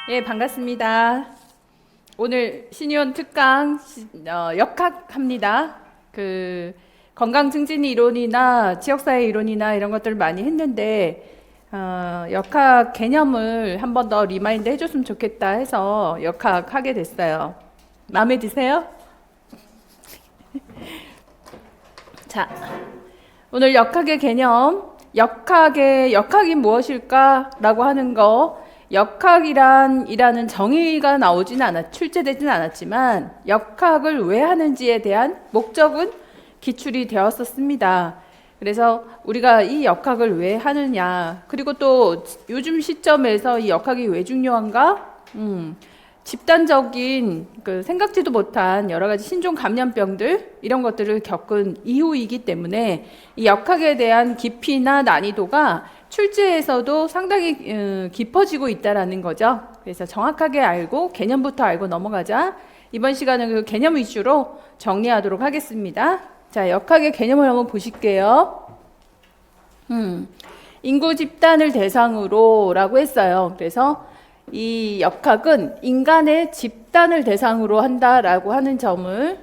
예, 반갑습니다. 오늘 신의원 특강 역학합니다. 건강 증진 이론이나 지역사회 이론이나 이런 것들 많이 했는데 역학 개념을 한 번 더 리마인드 해줬으면 좋겠다 해서 역학하게 됐어요. 마음에 드세요? 자, 오늘 역학의 개념, 역학이 무엇일까라고 하는 거, 역학이라는 정의가 출제되진 않았지만 역학을 왜 하는지에 대한 목적은 기출이 되었었습니다. 그래서 우리가 이 역학을 왜 하느냐, 그리고 또 요즘 시점에서 이 역학이 왜 중요한가? 집단적인 생각지도 못한 여러 가지 신종 감염병들 이런 것들을 겪은 이후이기 때문에 이 역학에 대한 깊이나 난이도가 출제에서도 상당히 깊어지고 있다라는 거죠. 그래서 정확하게 알고 개념부터 알고 넘어가자. 이번 시간은 그 개념 위주로 정리하도록 하겠습니다. 자, 역학의 개념을 한번 보실게요. 인구 집단을 대상으로라고 했어요. 그래서 이 역학은 인간의 집단을 대상으로 한다라고 하는 점을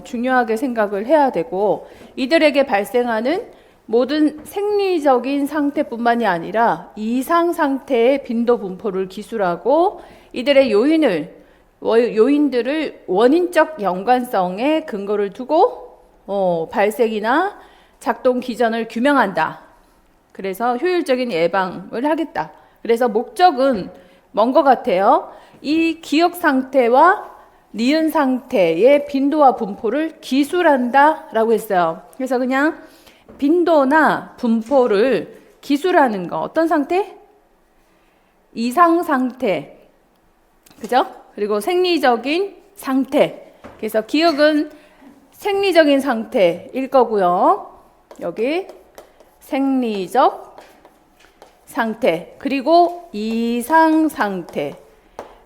중요하게 생각을 해야 되고, 이들에게 발생하는 모든 생리적인 상태뿐만이 아니라 이상 상태의 빈도 분포를 기술하고 이들의 요인들을 원인적 연관성에 근거를 두고 발생이나 작동 기전을 규명한다. 그래서 효율적인 예방을 하겠다. 그래서 목적은 뭔 것 같아요? 이 기억 상태와 니은 상태의 빈도와 분포를 기술한다 라고 했어요. 그래서 그냥 빈도나 분포를 기술하는 거, 어떤 상태? 이상 상태, 그죠? 그리고 생리적인 상태. 그래서 기억은 생리적인 상태일 거고요. 여기 생리적 상태, 그리고 이상 상태.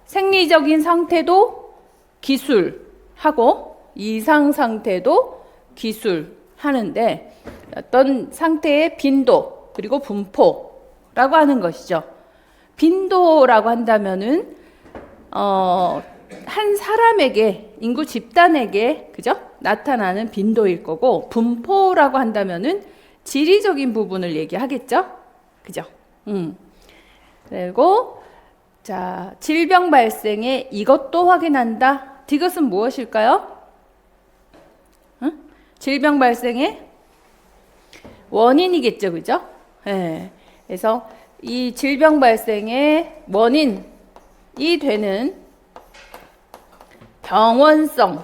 생리적인 상태도 기술하고 이상 상태도 기술하는데 어떤 상태의 빈도 그리고 분포라고 하는 것이죠. 빈도라고 한다면은 한 사람에게, 인구 집단에게, 그죠? 나타나는 빈도일 거고, 분포라고 한다면은 지리적인 부분을 얘기하겠죠? 그죠? 그리고 자, 질병 발생에 이것도 확인한다. 이것은 무엇일까요? 질병 발생의 원인이겠죠, 그죠? 네. 그래서 이 질병 발생의 원인이 되는 병원성,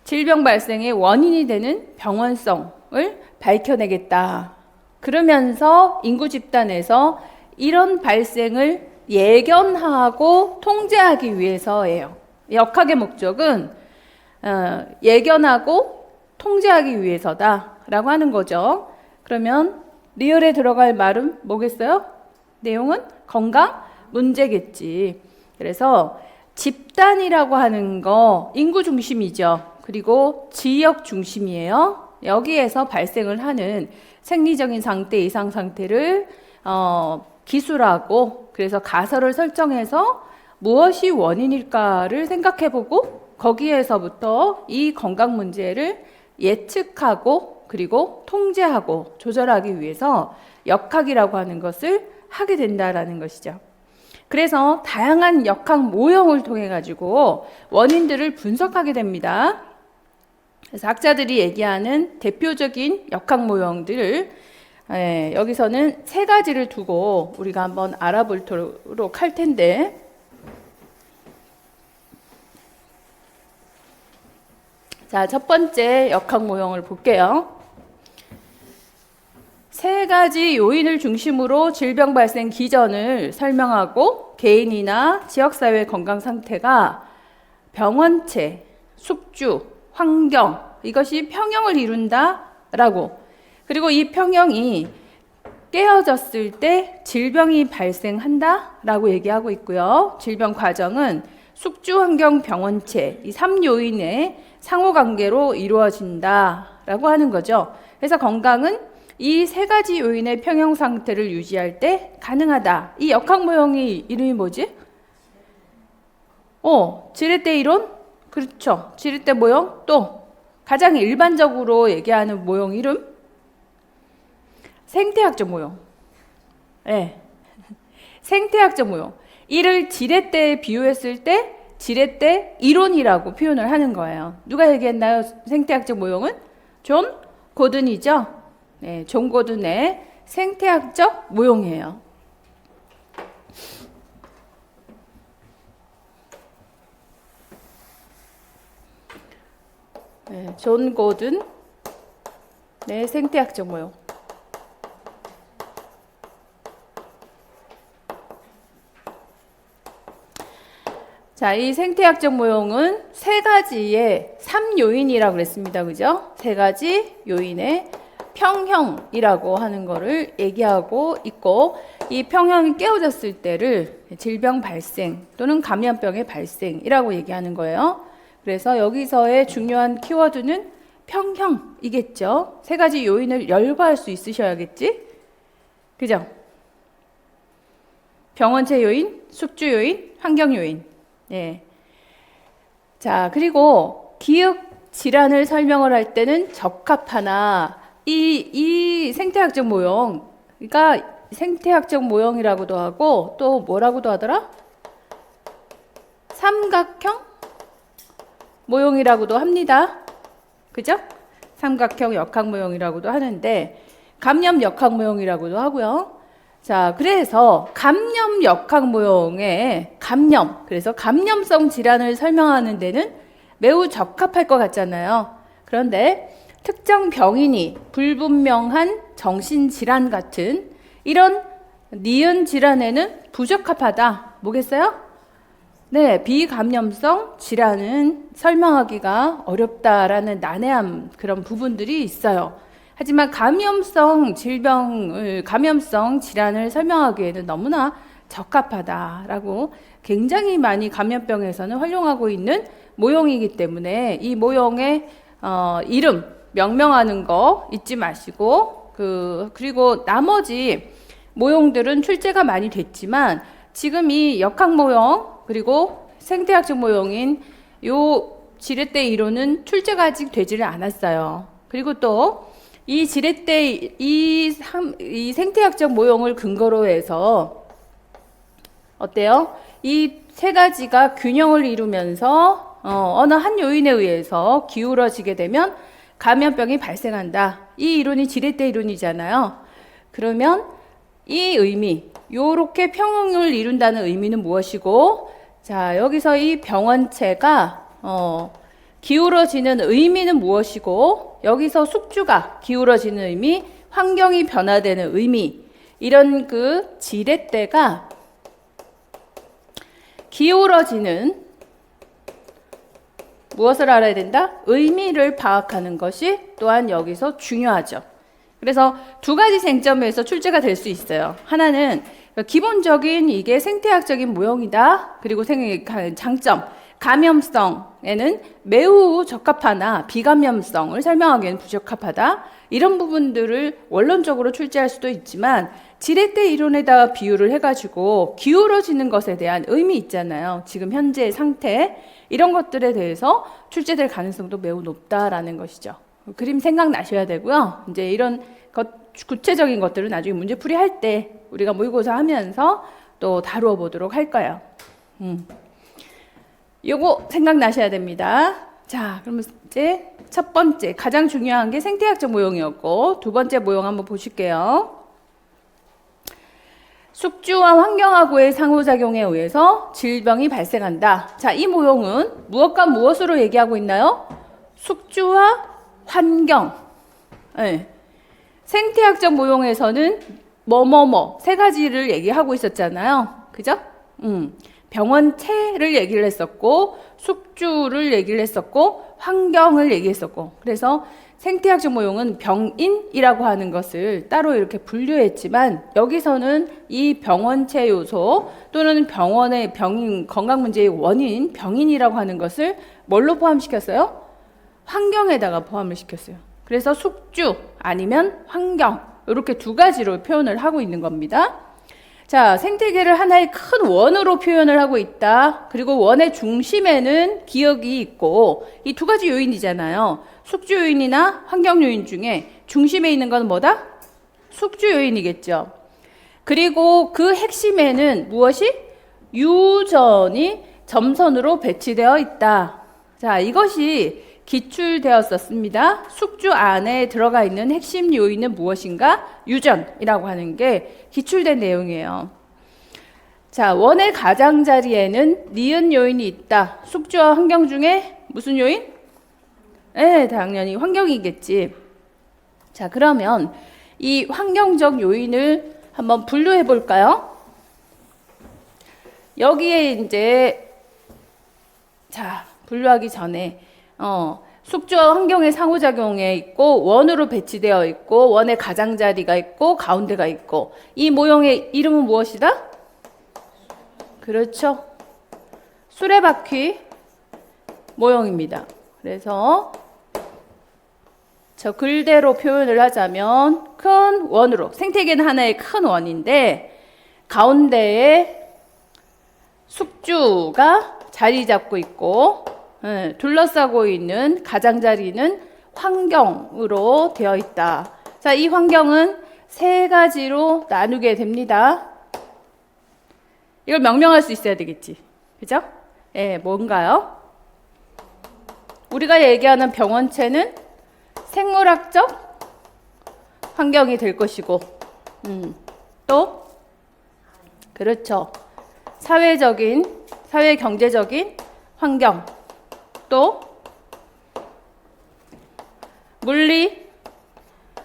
질병 발생의 원인이 되는 병원성을 밝혀내겠다. 그러면서 인구 집단에서 이런 발생을 예견하고 통제하기 위해서예요. 역학의 목적은 예견하고 통제하기 위해서다라고 하는 거죠. 그러면 리얼에 들어갈 말은 뭐겠어요? 내용은 건강 문제겠지. 그래서 집단이라고 하는 거 인구 중심이죠. 그리고 지역 중심이에요. 여기에서 발생을 하는 생리적인 상태, 이상 상태를 기술하고, 그래서 가설을 설정해서 무엇이 원인일까를 생각해보고 거기에서부터 이 건강 문제를 예측하고 그리고 통제하고 조절하기 위해서 역학이라고 하는 것을 하게 된다라는 것이죠. 그래서 다양한 역학 모형을 통해 가지고 원인들을 분석하게 됩니다. 그래서 학자들이 얘기하는 대표적인 역학 모형들을 여기서는 세 가지를 두고 우리가 한번 알아보도록 할 텐데, 자, 첫 번째 역학 모형을 볼게요. 세 가지 요인을 중심으로 질병 발생 기전을 설명하고 개인이나 지역사회 건강 상태가 병원체, 숙주, 환경, 이것이 평형을 이룬다라고, 그리고 이 평형이 깨어졌을 때 질병이 발생한다라고 얘기하고 있고요. 질병 과정은 숙주, 환경, 병원체 이 3요인의 상호관계로 이루어진다라고 하는 거죠. 그래서 건강은 이 세 가지 요인의 평형 상태를 유지할 때 가능하다. 이 역학 모형이 이름이 뭐지? 지렛대 이론? 그렇죠. 지렛대 모형. 또 가장 일반적으로 얘기하는 모형 이름? 생태학적 모형. 네. 생태학적 모형. 이를 지렛대에 비유했을 때 지렛대 이론이라고 표현을 하는 거예요. 누가 얘기했나요? 생태학적 모형은? 존 고든이죠. 네, 존 고든의 생태학적 모형이에요. 네, 존 고든 네, 생태학적 모형. 자, 이 생태학적 모형은 세 가지의 3요인이라고 그랬습니다. 그죠? 세 가지 요인의 평형이라고 하는 거를 얘기하고 있고, 이 평형이 깨어졌을 때를 질병 발생 또는 감염병의 발생이라고 얘기하는 거예요. 그래서 여기서의 중요한 키워드는 평형이겠죠. 세 가지 요인을 열거할 수 있으셔야겠지? 그죠? 병원체 요인, 숙주 요인, 환경 요인. 예. 자, 그리고 기역 질환을 설명을 할 때는 적합하나 이 생태학적 모형, 그러니까 생태학적 모형이라고도 하고 또 뭐라고도 하더라? 삼각형 모형이라고도 합니다. 그죠? 삼각형 역학 모형이라고도 하는데 감염 역학 모형이라고도 하고요. 자, 그래서 감염 역학 모형의 그래서 감염성 질환을 설명하는 데는 매우 적합할 것 같잖아요. 그런데 특정 병인이 불분명한 정신질환 같은 이런 니은 질환에는 부적합하다. 뭐겠어요? 네, 비감염성 질환은 설명하기가 어렵다라는 난해함 그런 부분들이 있어요. 하지만 감염성 질환을 설명하기에는 너무나 적합하다라고 굉장히 많이 감염병에서는 활용하고 있는 모형이기 때문에 이 모형의 이름 명명하는 거 잊지 마시고 그리고 나머지 모형들은 출제가 많이 됐지만 지금 이 역학 모형 그리고 생태학적 모형인 요 지렛대 이론은 출제가 아직 되지를 않았어요. 그리고 또 이 지렛대 이 생태학적 모형을 근거로 해서 어때요? 이 세 가지가 균형을 이루면서 어느 한 요인에 의해서 기울어지게 되면 감염병이 발생한다. 이 이론이 지렛대 이론이잖아요. 그러면 이 의미, 요렇게 평형을 이룬다는 의미는 무엇이고, 자, 여기서 이 병원체가 기울어지는 의미는 무엇이고, 여기서 숙주가 기울어지는 의미, 환경이 변화되는 의미, 이런 그 지렛대가 기울어지는 무엇을 알아야 된다? 의미를 파악하는 것이 또한 여기서 중요하죠. 그래서 두 가지 쟁점에서 출제가 될 수 있어요. 하나는 기본적인 이게 생태학적인 모형이다. 그리고 장점, 감염성에는 매우 적합하나 비감염성을 설명하기에는 부적합하다. 이런 부분들을 원론적으로 출제할 수도 있지만 지렛대 이론에다가 비유를 해가지고 기울어지는 것에 대한 의미 있잖아요. 지금 현재의 상태 이런 것들에 대해서 출제될 가능성도 매우 높다라는 것이죠. 그림 생각나셔야 되고요. 이제 이런 구체적인 것들은 나중에 문제풀이 할 때 우리가 모의고사 하면서 또 다루어 보도록 할 거예요. 요거 생각나셔야 됩니다. 자, 그러면 이제 첫 번째 가장 중요한 게 생태학적 모형이었고 두 번째 모형 한번 보실게요. 숙주와 환경하고의 상호작용에 의해서 질병이 발생한다. 자, 이 모형은 무엇과 무엇으로 얘기하고 있나요? 숙주와 환경. 네. 생태학적 모형에서는 세 가지를 얘기하고 있었잖아요. 그죠? 병원체를 얘기를 했었고 숙주를 얘기를 했었고 환경을 얘기했었고 그래서 생태학적 모형은 병인이라고 하는 것을 따로 이렇게 분류했지만 여기서는 이 병원체 요소 또는 병원의 건강 문제의 원인 병인이라고 하는 것을 뭘로 포함시켰어요? 환경에다가 포함을 시켰어요. 그래서 숙주 아니면 환경 이렇게 두 가지로 표현을 하고 있는 겁니다. 자, 생태계를 하나의 큰 원으로 표현을 하고 있다. 그리고 원의 중심에는 기억이 있고 이 두 가지 요인이잖아요. 숙주 요인이나 환경 요인 중에 중심에 있는 건 뭐다? 숙주 요인이겠죠. 그리고 그 핵심에는 무엇이? 유전이 점선으로 배치되어 있다. 자, 이것이 기출되었었습니다. 숙주 안에 들어가 있는 핵심 요인은 무엇인가? 유전이라고 하는 게 기출된 내용이에요. 자, 원의 가장자리에는 니은 요인이 있다. 숙주와 환경 중에 무슨 요인? 네, 당연히 환경이겠지. 자, 그러면 이 환경적 요인을 한번 분류해 볼까요? 여기에 이제 자, 분류하기 전에 숙주와 환경의 상호작용에 있고 원으로 배치되어 있고 원의 가장자리가 있고 가운데가 있고 이 모형의 이름은 무엇이다? 그렇죠. 수레바퀴 모형입니다. 그래서 저 글대로 표현을 하자면 큰 원으로 생태계는 하나의 큰 원인데 가운데에 숙주가 자리 잡고 있고 둘러싸고 있는 가장자리는 환경으로 되어 있다. 자, 이 환경은 세 가지로 나누게 됩니다. 이걸 명명할 수 있어야 되겠지. 그죠? 예, 뭔가요? 우리가 얘기하는 병원체는 생물학적 환경이 될 것이고, 또, 그렇죠. 사회 경제적인 환경, 또 물리,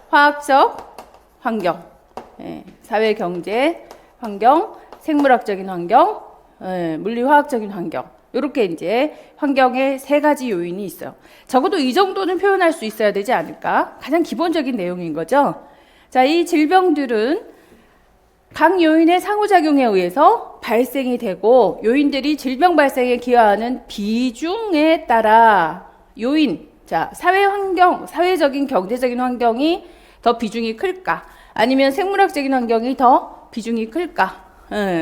화학적 환경, 사회 경제 환경, 생물학적인 환경, 물리 화학적인 환경. 이렇게 이제 환경의 세 가지 요인이 있어요. 적어도 이 정도는 표현할 수 있어야 되지 않을까? 가장 기본적인 내용인 거죠. 자, 이 질병들은 각 요인의 상호작용에 의해서 발생이 되고 요인들이 질병 발생에 기여하는 비중에 따라 요인, 자, 사회적인 경제적인 환경이 더 비중이 클까? 아니면 생물학적인 환경이 더 비중이 클까?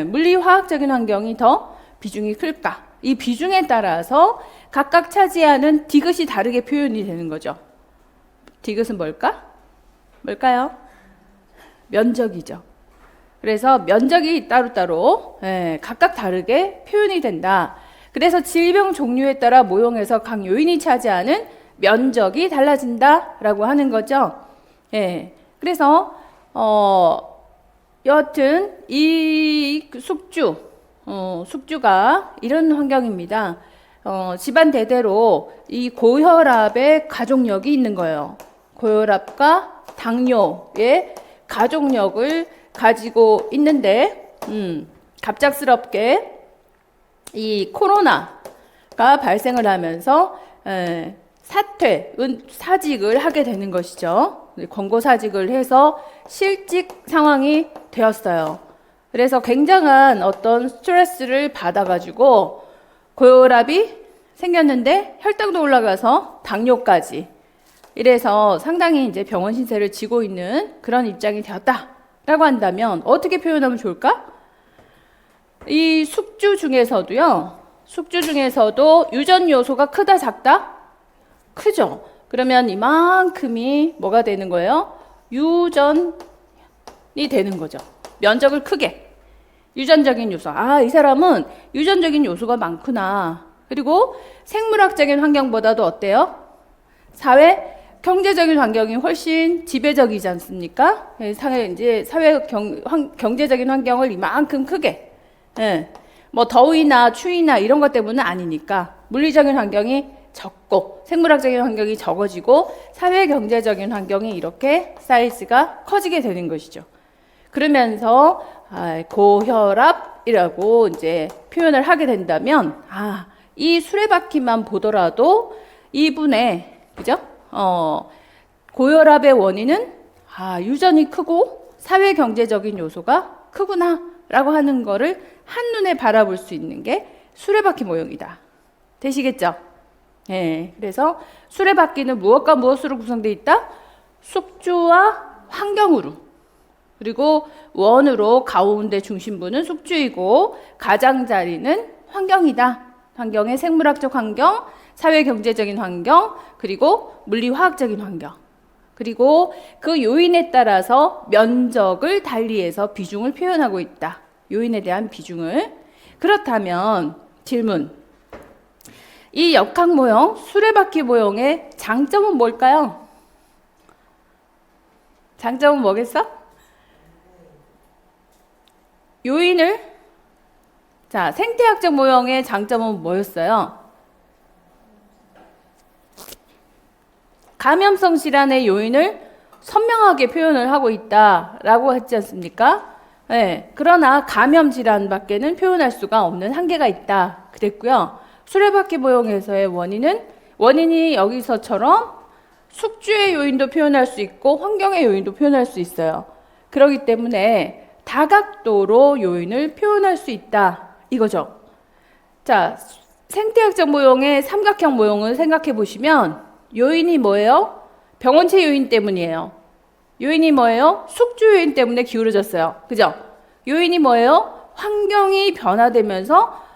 물리화학적인 환경이 더 비중이 클까? 이 비중에 따라서 각각 차지하는 디귿이 다르게 표현이 되는 거죠. 디귿은 뭘까요? 면적이죠. 그래서 면적이 따로따로 각각 다르게 표현이 된다. 그래서 질병 종류에 따라 모형에서 각 요인이 차지하는 면적이 달라진다라고 하는 거죠. 그래서 여하튼 이 숙주가 이런 환경입니다. 집안 대대로 이 고혈압의 가족력이 있는 거예요. 고혈압과 당뇨의 가족력을 가지고 있는데 갑작스럽게 이 코로나가 발생을 하면서 사직을 하게 되는 것이죠. 권고사직을 해서 실직 상황이 되었어요. 그래서 굉장한 어떤 스트레스를 받아가지고 고혈압이 생겼는데 혈당도 올라가서 당뇨까지 이래서 상당히 이제 병원 신세를 지고 있는 그런 입장이 되었다라고 한다면 어떻게 표현하면 좋을까? 이 숙주 중에서도 유전 요소가 크다 작다? 크죠. 그러면 이만큼이 뭐가 되는 거예요? 유전이 되는 거죠. 면적을 크게. 유전적인 요소. 아, 이 사람은 유전적인 요소가 많구나. 그리고 생물학적인 환경보다도 어때요? 사회 경제적인 환경이 훨씬 지배적이지 않습니까? 경제적인 환경을 이만큼 크게. 뭐 더위나 추위나 이런 것 때문은 아니니까 물리적인 환경이 적고 생물학적인 환경이 적어지고 사회 경제적인 환경이 이렇게 사이즈가 커지게 되는 것이죠. 그러면서 고혈압이라고 이제 표현을 하게 된다면 이 수레바퀴만 보더라도 이분의 그죠? 고혈압의 원인은 유전이 크고 사회 경제적인 요소가 크구나라고 하는 거를 한눈에 바라볼 수 있는 게 수레바퀴 모형이다. 되시겠죠? 예, 그래서 수레바퀴는 무엇과 무엇으로 구성되어 있다? 숙주와 환경으로. 그리고 원으로 가운데 중심부는 숙주이고 가장자리는 환경이다. 환경의 생물학적 환경, 사회경제적인 환경, 그리고 물리화학적인 환경. 그리고 그 요인에 따라서 면적을 달리해서 비중을 표현하고 있다. 요인에 대한 비중을. 그렇다면 질문. 이 역학 모형, 수레바퀴 모형의 장점은 뭘까요? 장점은 뭐겠어? 요인을, 자, 생태학적 모형의 장점은 뭐였어요? 감염성 질환의 요인을 선명하게 표현을 하고 있다라고 했지 않습니까? 네, 그러나 감염 질환밖에는 표현할 수가 없는 한계가 있다 그랬고요. 수레바퀴 모형에서의 원인이 여기서처럼 숙주의 요인도 표현할 수 있고 환경의 요인도 표현할 수 있어요. 그렇기 때문에 다각도로 요인을 표현할 수 있다 이거죠. 자, 생태학적 모형의 삼각형 모형을 생각해 보시면 요인이 뭐예요? 병원체 요인 때문이에요. 요인이 뭐예요? 숙주 요인 때문에 기울어졌어요. 그죠? 요인이 뭐예요? 환경이 변화되면서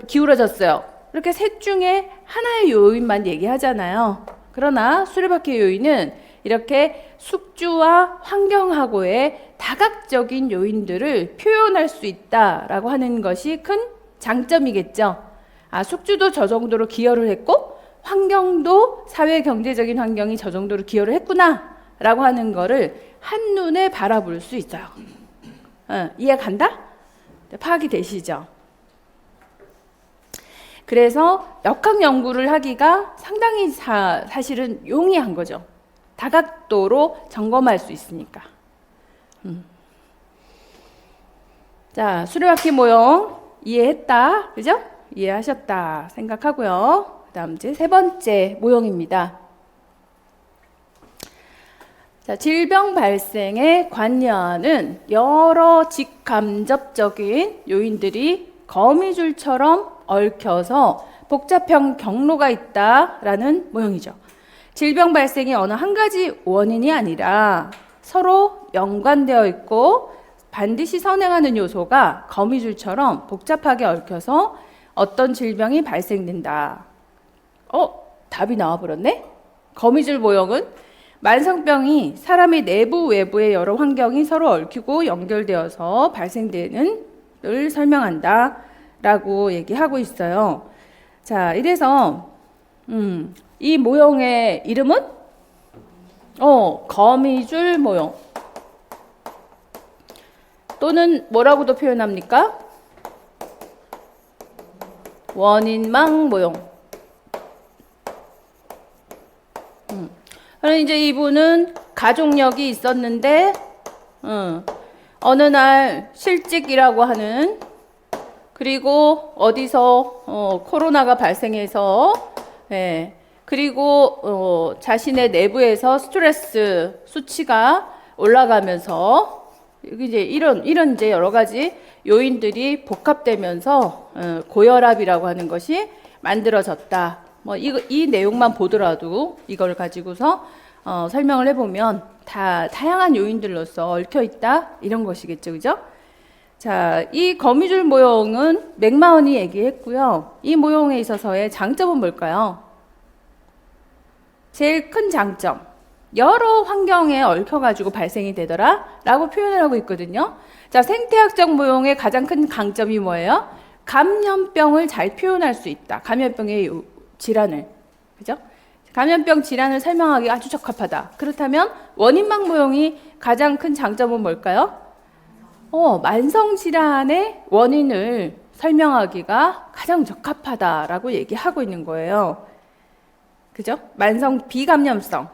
기울어졌어요. 이렇게 셋 중에 하나의 요인만 얘기하잖아요. 그러나 수레바퀴 요인은 이렇게 숙주와 환경하고의 다각적인 요인들을 표현할 수 있다라고 하는 것이 큰 장점이겠죠. 아, 숙주도 저 정도로 기여를 했고 환경도 사회 경제적인 환경이 저 정도로 기여를 했구나 라고 하는 거를 한눈에 바라볼 수 있어요. 이해 간다? 파악이 되시죠? 그래서 역학 연구를 하기가 상당히 사실은 용이한 거죠. 다각도로 점검할 수 있으니까. 자, 수레바퀴 모형 이해했다, 그죠? 이해하셨다 생각하고요. 그 다음 이제 세 번째 모형입니다. 자, 질병 발생에 관여하는 여러 직간접적인 요인들이 거미줄처럼 얽혀서 복잡한 경로가 있다라는 모형이죠. 질병 발생이 어느 한 가지 원인이 아니라 서로 연관되어 있고 반드시 선행하는 요소가 거미줄처럼 복잡하게 얽혀서 어떤 질병이 발생된다. 답이 나와버렸네? 거미줄 모형은 만성병이 사람의 내부 외부의 여러 환경이 서로 얽히고 연결되어서 발생되는 을 설명한다 라고 얘기하고 있어요. 자, 이래서 이 모형의 이름은 거미줄 모형 또는 뭐라고도 표현합니까? 원인망 모형. 그럼 이제 이분은 가족력이 있었는데 어느 날 실직이라고 하는, 그리고 어디서 코로나가 발생해서, 그리고 자신의 내부에서 스트레스 수치가 올라가면서 이제 이런 이제 여러 가지 요인들이 복합되면서 고혈압이라고 하는 것이 만들어졌다. 뭐 이 내용만 보더라도 이걸 가지고서 설명을 해보면 다양한 요인들로서 얽혀 있다 이런 것이겠죠, 그죠? 자, 이 거미줄 모형은 맥마원이 얘기했고요. 이 모형에 있어서의 장점은 뭘까요? 제일 큰 장점, 여러 환경에 얽혀가지고 발생이 되더라 라고 표현을 하고 있거든요. 자, 생태학적 모형의 가장 큰 강점이 뭐예요? 감염병을 잘 표현할 수 있다. 감염병의 질환을, 그죠? 감염병 질환을 설명하기 아주 적합하다. 그렇다면 원인막 모형이 가장 큰 장점은 뭘까요? 만성 질환의 원인을 설명하기가 가장 적합하다라고 얘기하고 있는 거예요. 그죠? 만성 비감염성,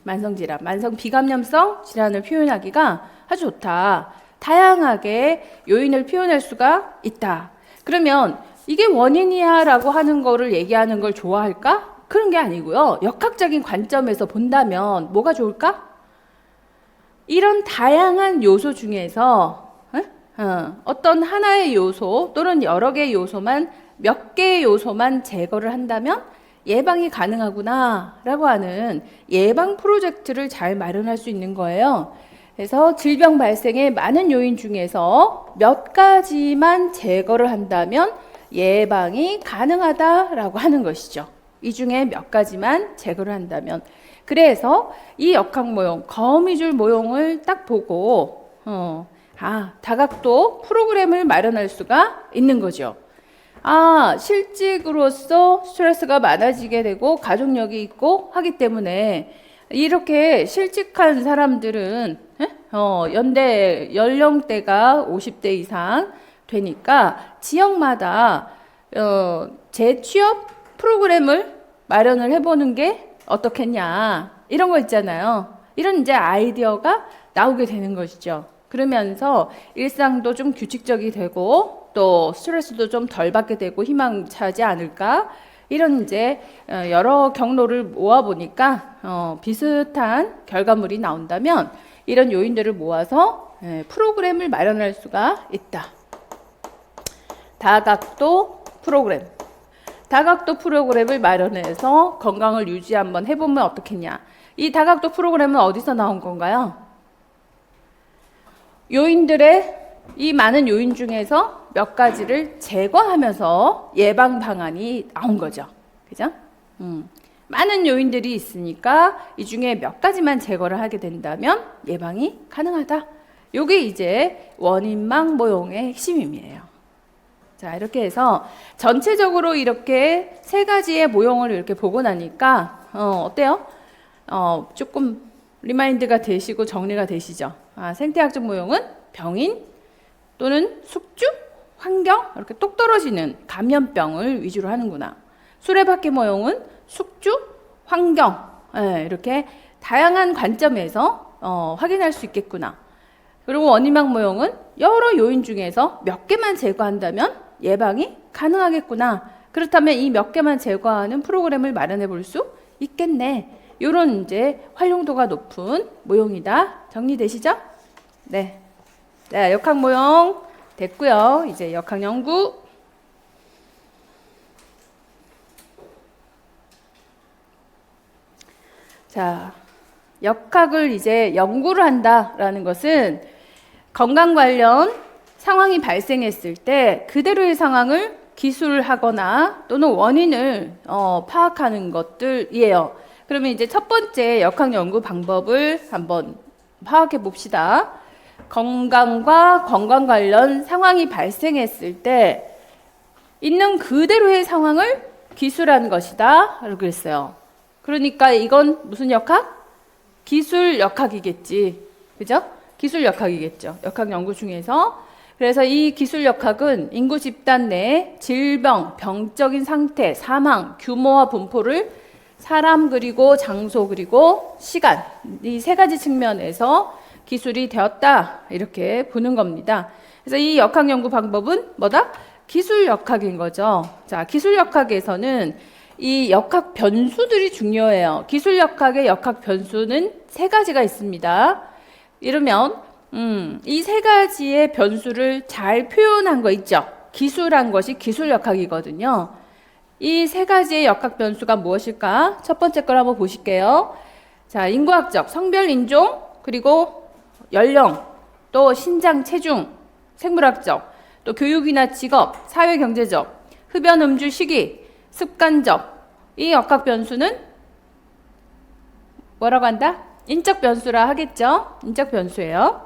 만성 질환, 만성 비감염성 질환을 표현하기가 아주 좋다. 다양하게 요인을 표현할 수가 있다. 그러면 이게 원인이야 라고 하는 거를 얘기하는 걸 좋아할까? 그런 게 아니고요. 역학적인 관점에서 본다면 뭐가 좋을까? 이런 다양한 요소 중에서 어떤 하나의 요소 또는 여러 개의 요소만, 몇 개의 요소만 제거를 한다면 예방이 가능하구나 라고 하는 예방 프로젝트를 잘 마련할 수 있는 거예요. 그래서 질병 발생의 많은 요인 중에서 몇 가지만 제거를 한다면 예방이 가능하다라고 하는 것이죠. 이 중에 몇 가지만 제거를 한다면. 그래서 이 역학 모형, 거미줄 모형을 딱 보고 다각도 프로그램을 마련할 수가 있는 거죠. 실직으로서 스트레스가 많아지게 되고 가족력이 있고 하기 때문에 이렇게 실직한 사람들은 연대 연령대가 50대 이상 되니까 지역마다 재취업 프로그램을 마련을 해보는 게 어떻겠냐 이런 거 있잖아요. 이런 이제 아이디어가 나오게 되는 것이죠. 그러면서 일상도 좀 규칙적이 되고 또 스트레스도 좀 덜 받게 되고 희망차지 않을까 이런 이제 여러 경로를 모아 보니까 비슷한 결과물이 나온다면 이런 요인들을 모아서 프로그램을 마련할 수가 있다. 다각도 프로그램. 다각도 프로그램을 마련해서 건강을 유지 한번 해보면 어떻겠냐. 이 다각도 프로그램은 어디서 나온 건가요? 요인들의 이 많은 요인 중에서 몇 가지를 제거하면서 예방 방안이 나온 거죠. 그죠? 많은 요인들이 있으니까 이 중에 몇 가지만 제거를 하게 된다면 예방이 가능하다. 요게 이제 원인막 모형의 핵심이에요. 자, 이렇게 해서 전체적으로 이렇게 세 가지의 모형을 이렇게 보고 나니까 어때요? 조금 리마인드가 되시고 정리가 되시죠? 생태학적 모형은 병인 또는 숙주, 환경 이렇게 똑 떨어지는 감염병을 위주로 하는구나. 수레바퀴 모형은 숙주, 환경 이렇게 다양한 관점에서 확인할 수 있겠구나. 그리고 원인막 모형은 여러 요인 중에서 몇 개만 제거한다면 예방이 가능하겠구나. 그렇다면 이 몇 개만 제거하는 프로그램을 마련해 볼 수 있겠네. 이런 이제 활용도가 높은 모형이다. 정리되시죠? 네. 네, 역학 모형 됐고요. 이제 역학 연구. 자, 역학을 이제 연구를 한다라는 것은 건강 관련 상황이 발생했을 때 그대로의 상황을 기술하거나 또는 원인을 파악하는 것들이에요. 그러면 이제 첫 번째 역학 연구 방법을 한번 파악해 봅시다. 건강과 건강 관련 상황이 발생했을 때 있는 그대로의 상황을 기술하는 것이다. 라고 그랬어요. 그러니까 이건 무슨 역학? 기술 역학이겠지. 그죠? 기술 역학이겠죠. 역학 연구 중에서. 그래서 이 기술 역학은 인구 집단 내 질병, 병적인 상태, 사망, 규모와 분포를 사람 그리고 장소 그리고 시간 이 세 가지 측면에서 기술이 되었다 이렇게 보는 겁니다. 그래서 이 역학 연구 방법은 뭐다? 기술 역학인 거죠. 자, 기술 역학에서는 이 역학 변수들이 중요해요. 기술 역학의 역학 변수는 세 가지가 있습니다. 이러면 이 세 가지의 변수를 잘 표현한 거 있죠. 기술한 것이 기술 역학이거든요. 이 세 가지의 역학 변수가 무엇일까? 첫 번째 걸 한번 보실게요. 자, 인구학적, 성별, 인종, 그리고 연령, 또 신장, 체중, 생물학적, 또 교육이나 직업, 사회 경제적, 흡연, 음주, 시기, 습관적. 이 역학 변수는 뭐라고 한다? 인적 변수라 하겠죠? 인적 변수예요.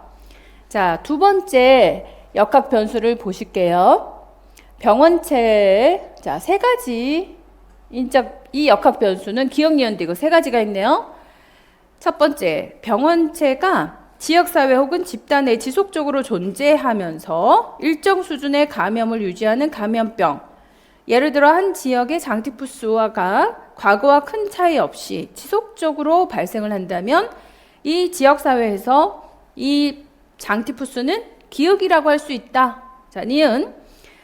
자, 두 번째 역학 변수를 보실게요. 병원체. 자, 세 가지 이 역학 변수는 기억, 니은, 디귿 세 가지가 있네요. 첫 번째, 병원체가 지역사회 혹은 집단에 지속적으로 존재하면서 일정 수준의 감염을 유지하는 감염병. 예를 들어 한 지역의 장티푸스화가 과거와 큰 차이 없이 지속적으로 발생을 한다면 이 지역사회에서 이 장티푸스는 기억이라고 할 수 있다. 자, 니은.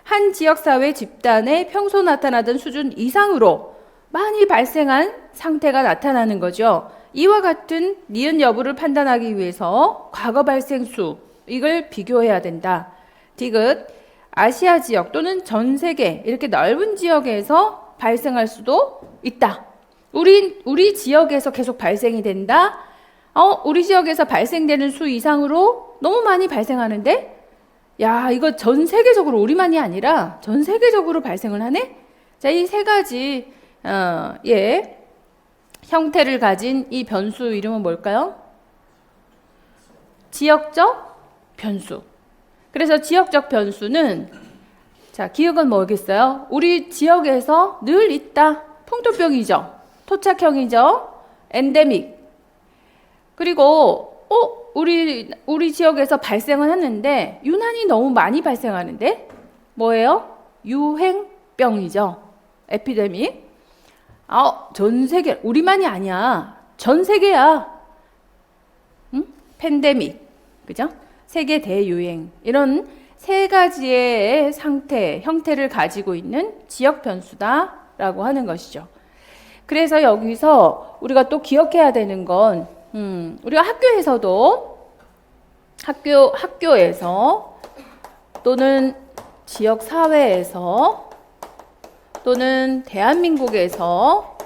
한 지역사회 집단에 평소 나타나던 수준 이상으로 많이 발생한 상태가 나타나는 거죠. 이와 같은 니은 여부를 판단하기 위해서 과거 발생 수, 이걸 비교해야 된다. 디귿. 아시아 지역 또는 전 세계 이렇게 넓은 지역에서 발생할 수도 있다. 우리 지역에서 계속 발생이 된다. 우리 지역에서 발생되는 수 이상으로 너무 많이 발생하는데, 야, 이거 전 세계적으로 우리만이 아니라 전 세계적으로 발생을 하네? 자, 이 세 가지, 형태를 가진 이 변수 이름은 뭘까요? 지역적 변수. 그래서 지역적 변수는, 자, 기억은 뭐겠어요? 우리 지역에서 늘 있다. 풍토병이죠. 토착형이죠. 엔데믹. 그리고 우리 지역에서 발생을 하는데 유난히 너무 많이 발생하는데 뭐예요? 유행병이죠. 에피데믹. 전 세계, 우리만이 아니야. 전 세계야. 응? 팬데믹. 그죠? 세계 대유행. 이런 세 가지의 상태, 형태를 가지고 있는 지역 변수다라고 하는 것이죠. 그래서 여기서 우리가 또 기억해야 되는 건, 우리가 학교에서 또는 지역 사회에서 또는 대한민국에서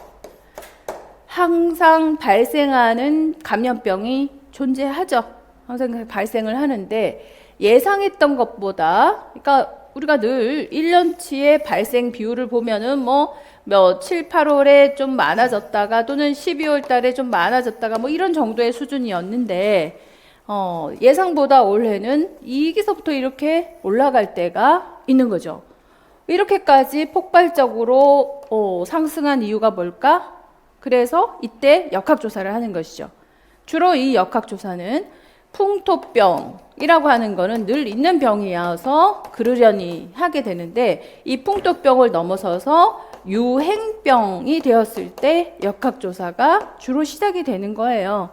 항상 발생하는 감염병이 존재하죠. 항상 발생을 하는데 예상했던 것보다, 그러니까 우리가 늘 1년치의 발생 비율을 보면은 뭐 7, 8월에 좀 많아졌다가 또는 12월 달에 좀 많아졌다가 뭐 이런 정도의 수준이었는데 예상보다 올해는 이기서부터 이렇게 올라갈 때가 있는 거죠. 이렇게까지 폭발적으로 상승한 이유가 뭘까? 그래서 이때 역학조사를 하는 것이죠. 주로 이 역학조사는 풍토병이라고 하는 거는 늘 있는 병이어서 그러려니 하게 되는데, 이 풍토병을 넘어서서 유행병이 되었을 때 역학조사가 주로 시작이 되는 거예요.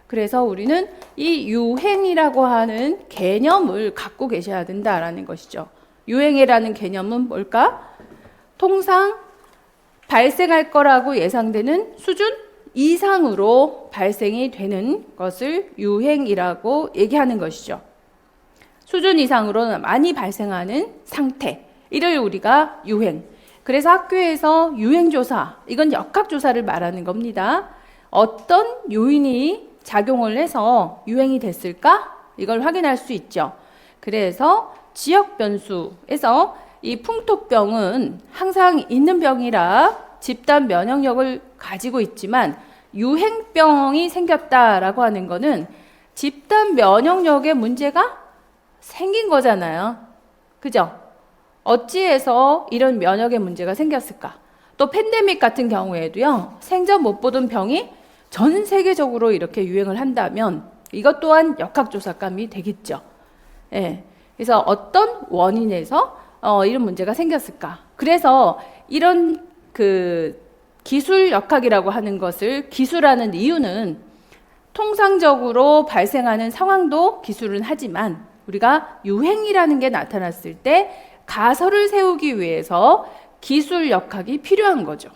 그래서 우리는 이 유행이라고 하는 개념을 갖고 계셔야 된다라는 것이죠. 유행이라는 개념은 뭘까? 통상 발생할 거라고 예상되는 수준 이상으로 발생이 되는 것을 유행이라고 얘기하는 것이죠. 수준 이상으로 많이 발생하는 상태, 이를 우리가 유행. 그래서 학교에서 유행조사, 이건 역학조사를 말하는 겁니다. 어떤 요인이 작용을 해서 유행이 됐을까? 이걸 확인할 수 있죠. 그래서 지역 변수에서 이 풍토병은 항상 있는 병이라 집단 면역력을 가지고 있지만, 유행병이 생겼다라고 하는 거는 집단 면역력에 문제가 생긴 거잖아요. 그죠? 어찌해서 이런 면역에 문제가 생겼을까? 또 팬데믹 같은 경우에도요, 생전 못 보던 병이 전 세계적으로 이렇게 유행을 한다면 이것 또한 역학조사감이 되겠죠. 예. 그래서 어떤 원인에서 이런 문제가 생겼을까? 그래서 이런 기술 역학이라고 하는 것을 기술하는 이유는, 통상적으로 발생하는 상황도 기술은 하지만 우리가 유행이라는 게 나타났을 때 가설을 세우기 위해서 기술 역학이 필요한 거죠.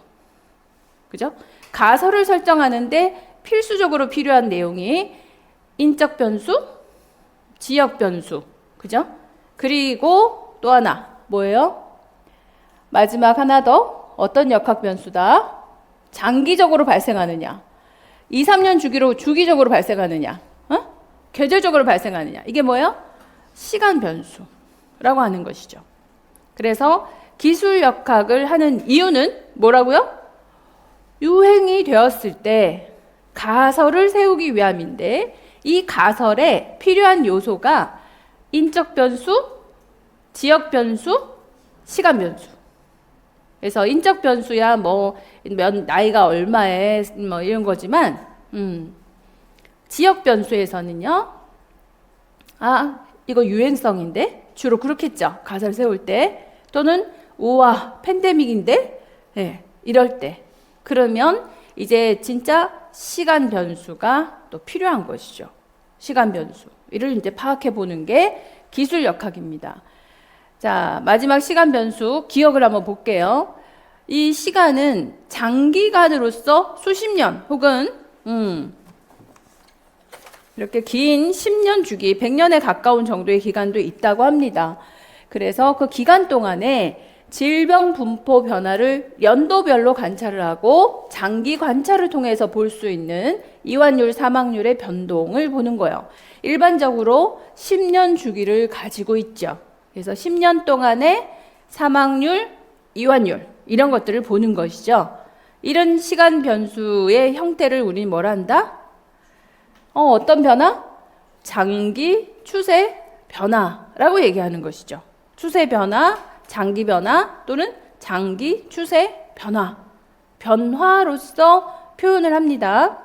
그죠? 가설을 설정하는데 필수적으로 필요한 내용이 인적 변수, 지역 변수, 그죠? 그리고 또 하나 뭐예요? 마지막 하나 더, 어떤 역학 변수다? 장기적으로 발생하느냐, 2, 3년 주기적으로 발생하느냐, 계절적으로 발생하느냐, 이게 뭐예요? 시간 변수라고 하는 것이죠. 그래서 기술 역학을 하는 이유는 뭐라고요? 유행이 되었을 때 가설을 세우기 위함인데, 이 가설에 필요한 요소가 인적 변수, 지역 변수, 시간 변수. 그래서 인적 변수야 나이가 얼마에 이런 거지만, 지역 변수에서는요, 이거 유행성인데, 주로 그렇겠죠. 가설 세울 때. 또는 우와 팬데믹인데, 이럴 때. 그러면 이제 진짜 시간 변수가 또 필요한 것이죠. 시간 변수. 이를 이제 파악해 보는 게 기술 역학입니다. 자, 마지막 시간 변수 기억을 한번 볼게요. 이 시간은 장기간으로서 수십 년 혹은 이렇게 긴 10년 주기, 100년에 가까운 정도의 기간도 있다고 합니다. 그래서 그 기간 동안에 질병 분포 변화를 연도별로 관찰을 하고 장기 관찰을 통해서 볼 수 있는 이완율, 사망률의 변동을 보는 거예요. 일반적으로 10년 주기를 가지고 있죠. 그래서 10년 동안의 사망률, 이완율 이런 것들을 보는 것이죠. 이런 시간 변수의 형태를 우리는 뭐라 한다? 어떤 변화? 장기 추세 변화라고 얘기하는 것이죠. 추세 변화, 장기 변화 또는 장기 추세 변화. 변화로서 표현을 합니다.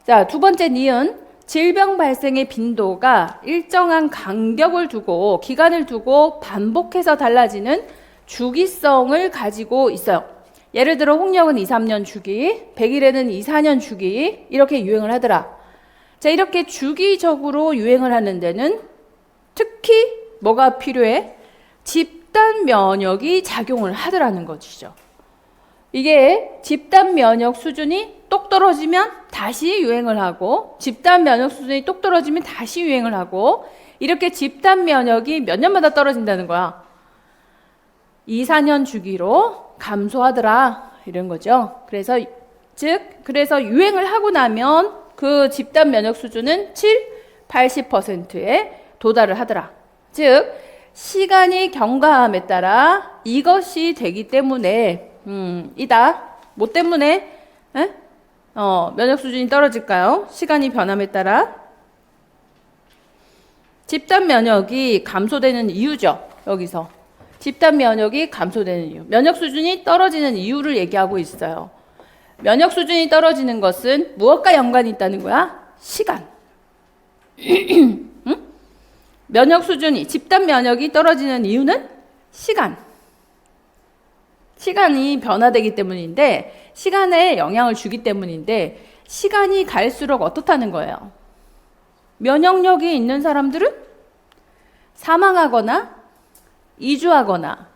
자, 두 번째 니은. 질병 발생의 빈도가 일정한 간격을 두고, 기간을 두고 반복해서 달라지는 주기성을 가지고 있어요. 예를 들어 홍역은 2, 3년 주기, 백일에는 2, 4년 주기 이렇게 유행을 하더라. 자, 이렇게 주기적으로 유행을 하는 데는 특히 뭐가 필요해? 집단 면역이 작용을 하더라는 것이죠. 이게 집단 면역 수준이 똑 떨어지면 다시 유행을 하고, 집단 면역 수준이 똑 떨어지면 다시 유행을 하고, 이렇게 집단 면역이 몇 년마다 떨어진다는 거야. 2, 4년 주기로 감소하더라 이런 거죠. 그래서 유행을 하고 나면 그 집단 면역 수준은 7, 80%에 도달을 하더라. 즉 시간이 경과함에 따라 이것이 되기 때문에 뭐 때문에 면역 수준이 떨어질까요? 시간이 변함에 따라 집단 면역이 감소되는 이유죠. 여기서 집단 면역이 감소되는 이유, 면역 수준이 떨어지는 이유를 얘기하고 있어요. 면역 수준이 떨어지는 것은 무엇과 연관이 있다는 거야? 시간. 응? 면역 수준이, 집단 면역이 떨어지는 이유는 시간. 시간이 변화되기 때문인데, 시간에 영향을 주기 때문인데, 시간이 갈수록 어떻다는 거예요? 면역력이 있는 사람들은 사망하거나 이주하거나,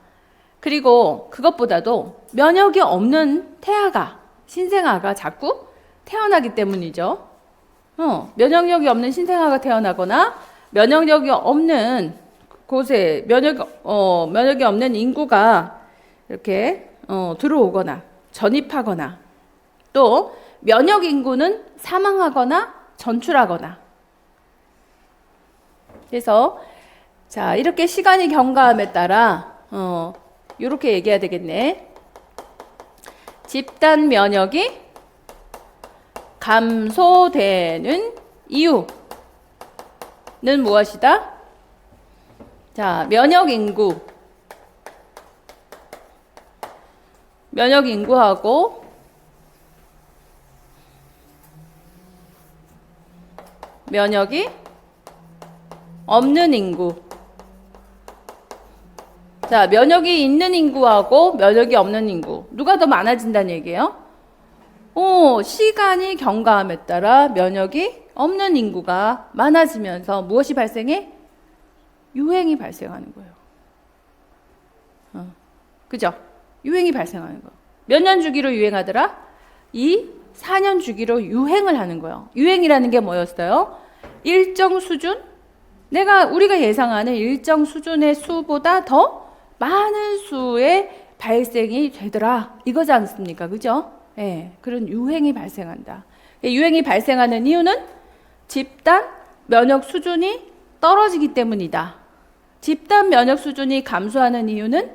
그리고 그것보다도 면역이 없는 태아가, 신생아가 자꾸 태어나기 때문이죠. 면역력이 없는 신생아가 태어나거나 면역력이 없는 곳에 면역이 없는 인구가 이렇게 들어오거나 전입하거나, 또 면역 인구는 사망하거나 전출하거나. 그래서 자, 이렇게 시간이 경과함에 따라 이렇게 얘기해야 되겠네. 집단 면역이 감소되는 이유는 무엇이다? 자, 면역 인구하고 면역이 없는 인구. 자, 면역이 있는 인구하고 면역이 없는 인구, 누가 더 많아진다는 얘기예요? 시간이 경과함에 따라 면역이 없는 인구가 많아지면서 무엇이 발생해? 유행이 발생하는 거예요. 그죠? 유행이 발생하는 거예요. 몇 년 주기로 유행하더라? 2, 4년 주기로 유행을 하는 거예요. 유행이라는 게 뭐였어요? 일정 수준? 우리가 예상하는 일정 수준의 수보다 더 많은 수의 발생이 되더라 이거지 않습니까? 그죠? 그런 유행이 발생한다. 유행이 발생하는 이유는 집단 면역 수준이 떨어지기 때문이다. 집단 면역 수준이 감소하는 이유는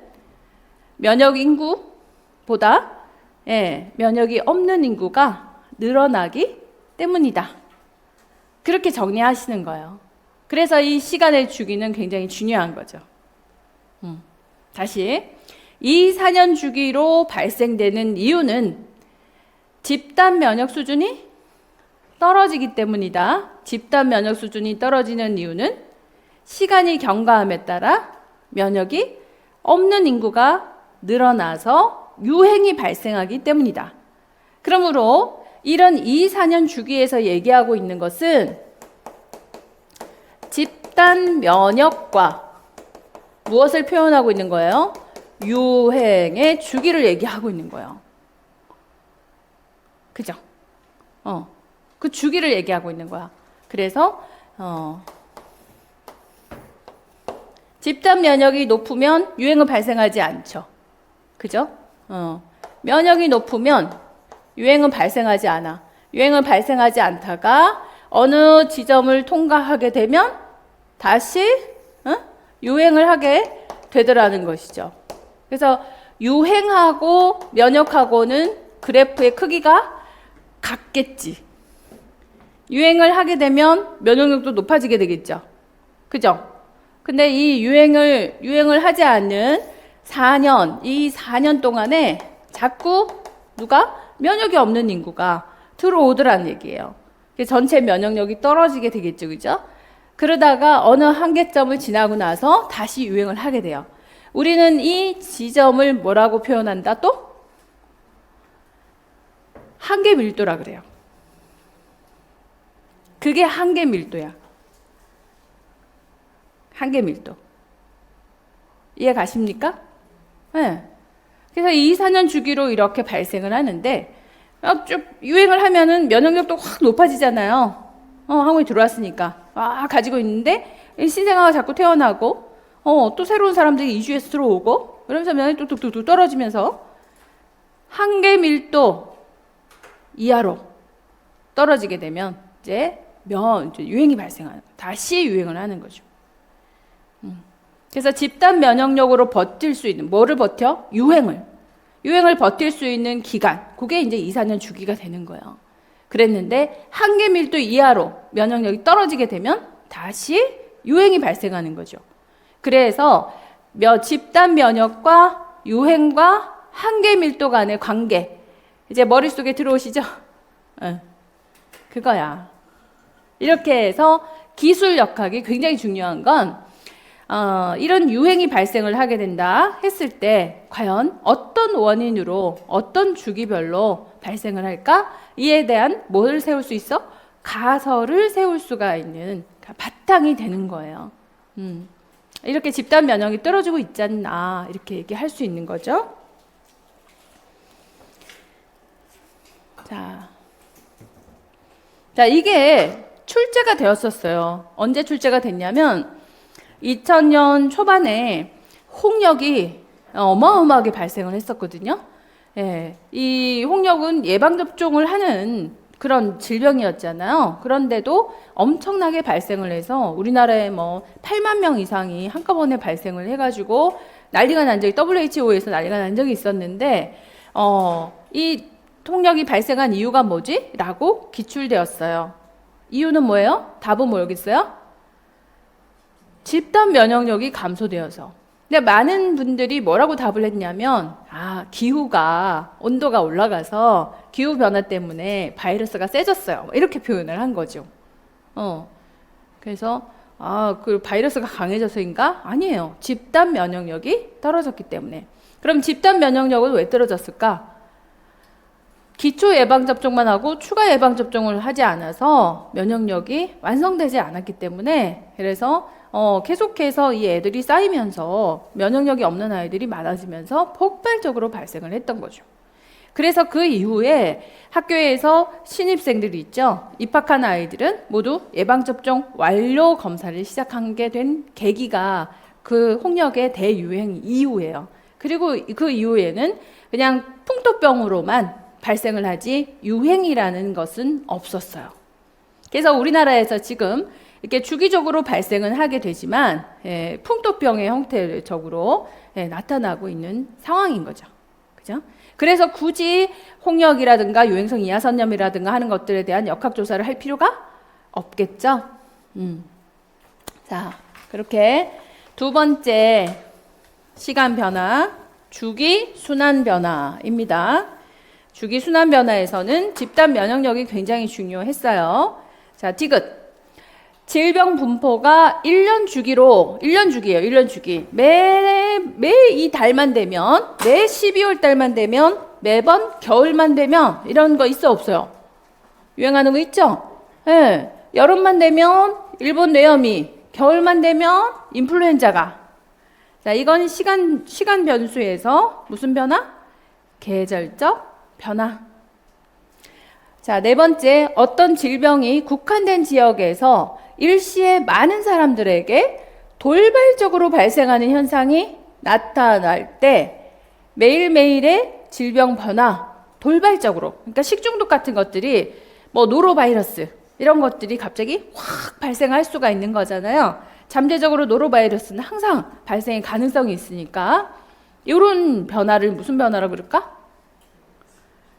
면역 인구보다 면역이 없는 인구가 늘어나기 때문이다. 그렇게 정리하시는 거예요. 그래서 이 시간의 주기는 굉장히 중요한 거죠. 다시 2, 4년 주기로 발생되는 이유는 집단 면역 수준이 떨어지기 때문이다. 집단 면역 수준이 떨어지는 이유는 시간이 경과함에 따라 면역이 없는 인구가 늘어나서 유행이 발생하기 때문이다. 그러므로 이런 2, 4년 주기에서 얘기하고 있는 것은 집단 면역과 무엇을 표현하고 있는 거예요? 유행의 주기를 얘기하고 있는 거예요. 그죠? 그 주기를 얘기하고 있는 거야. 그래서 집단 면역이 높으면 유행은 발생하지 않죠. 그죠? 면역이 높으면 유행은 발생하지 않아. 유행은 발생하지 않다가 어느 지점을 통과하게 되면 다시 유행을 하게 되더라는 것이죠. 그래서 유행하고 면역하고는 그래프의 크기가 같겠지. 유행을 하게 되면 면역력도 높아지게 되겠죠. 그죠? 근데 이 유행을 하지 않는 4년, 이 4년 동안에 자꾸 누가? 면역이 없는 인구가 들어오더라는 얘기예요. 전체 면역력이 떨어지게 되겠죠. 그죠? 그러다가 어느 한계점을 지나고 나서 다시 유행을 하게 돼요. 우리는 이 지점을 뭐라고 표현한다 또? 한계 밀도라 그래요. 그게 한계 밀도야. 한계 밀도. 이해 가십니까? 네. 그래서 2, 4년 주기로 이렇게 발생을 하는데 쭉 유행을 하면은 면역력도 확 높아지잖아요. 항우에 들어왔으니까. 가지고 있는데 신생아가 자꾸 태어나고 또 새로운 사람들이 이주해서 들어오고 그러면서 면역력이 뚝뚝뚝 떨어지면서 한계 밀도 이하로 떨어지게 되면 이제 유행이 발생하는 거예요. 다시 유행을 하는 거죠. 그래서 집단 면역력으로 버틸 수 있는 뭐를 버텨? 유행을 버틸 수 있는 기간, 그게 이제 2, 4년 주기가 되는 거예요. 그랬는데 한계 밀도 이하로 면역력이 떨어지게 되면 다시 유행이 발생하는 거죠. 그래서 집단 면역과 유행과 한계 밀도 간의 관계, 이제 머릿속에 들어오시죠? 그거야. 이렇게 해서 기술 역학이 굉장히 중요한 건 이런 유행이 발생을 하게 된다 했을 때 과연 어떤 원인으로 어떤 주기별로 발생을 할까? 이에 대한 뭘 세울 수 있어? 가설을 세울 수가 있는 바탕이 되는 거예요. 이렇게 집단 면역이 떨어지고 있잖아 이렇게 얘기할 수 있는 거죠. 자, 이게 출제가 되었었어요. 언제 출제가 됐냐면 2000년 초반에 홍역이 어마어마하게 발생을 했었거든요. 예, 이 홍역은 예방접종을 하는 그런 질병이었잖아요. 그런데도 엄청나게 발생을 해서 우리나라에 8만 명 이상이 한꺼번에 발생을 해가지고 난리가 난 적이 WHO에서 난리가 난 적이 있었는데 이 홍역이 발생한 이유가 뭐지? 라고 기출되었어요. 이유는 뭐예요? 답은 뭐였겠어요? 집단 면역력이 감소되어서. 근데 많은 분들이 뭐라고 답을 했냐면 기후가 온도가 올라가서 기후 변화 때문에 바이러스가 세졌어요. 이렇게 표현을 한 거죠. 그래서 그 바이러스가 강해져서인가? 아니에요. 집단 면역력이 떨어졌기 때문에. 그럼 집단 면역력은 왜 떨어졌을까? 기초 예방접종만 하고 추가 예방접종을 하지 않아서 면역력이 완성되지 않았기 때문에 그래서 계속해서 이 애들이 쌓이면서 면역력이 없는 아이들이 많아지면서 폭발적으로 발생을 했던 거죠. 그래서 그 이후에 학교에서 신입생들이 있죠. 입학한 아이들은 모두 예방접종 완료 검사를 시작하게 된 계기가 그 홍역의 대유행 이후예요. 그리고 그 이후에는 그냥 풍토병으로만 발생을 하지 유행이라는 것은 없었어요. 그래서 우리나라에서 지금 이렇게 주기적으로 발생은 하게 되지만 풍토병의 형태적으로 나타나고 있는 상황인 거죠. 그죠? 그래서 굳이 홍역이라든가 유행성 이하선염이라든가 하는 것들에 대한 역학조사를 할 필요가 없겠죠. 자, 그렇게 두 번째 시간 변화, 주기 순환 변화입니다. 주기 순환 변화에서는 집단 면역력이 굉장히 중요했어요. 자, 디귿. 질병 분포가 1년 주기예요. 1년 주기. 매 이 달만 되면, 매 12월 달만 되면, 매번 겨울만 되면 이런 거 있어 없어요? 유행하는 거 있죠? 네. 여름만 되면 일본 뇌염이, 겨울만 되면 인플루엔자가. 자, 이건 시간 변수에서 무슨 변화? 계절적 변화. 자, 네 번째, 어떤 질병이 국한된 지역에서 일시에 많은 사람들에게 돌발적으로 발생하는 현상이 나타날 때 매일매일의 질병 변화, 돌발적으로, 그러니까 식중독 같은 것들이 뭐 노로바이러스 이런 것들이 갑자기 확 발생할 수가 있는 거잖아요. 잠재적으로 노로바이러스는 항상 발생의 가능성이 있으니까 이런 변화를 무슨 변화라고 그럴까?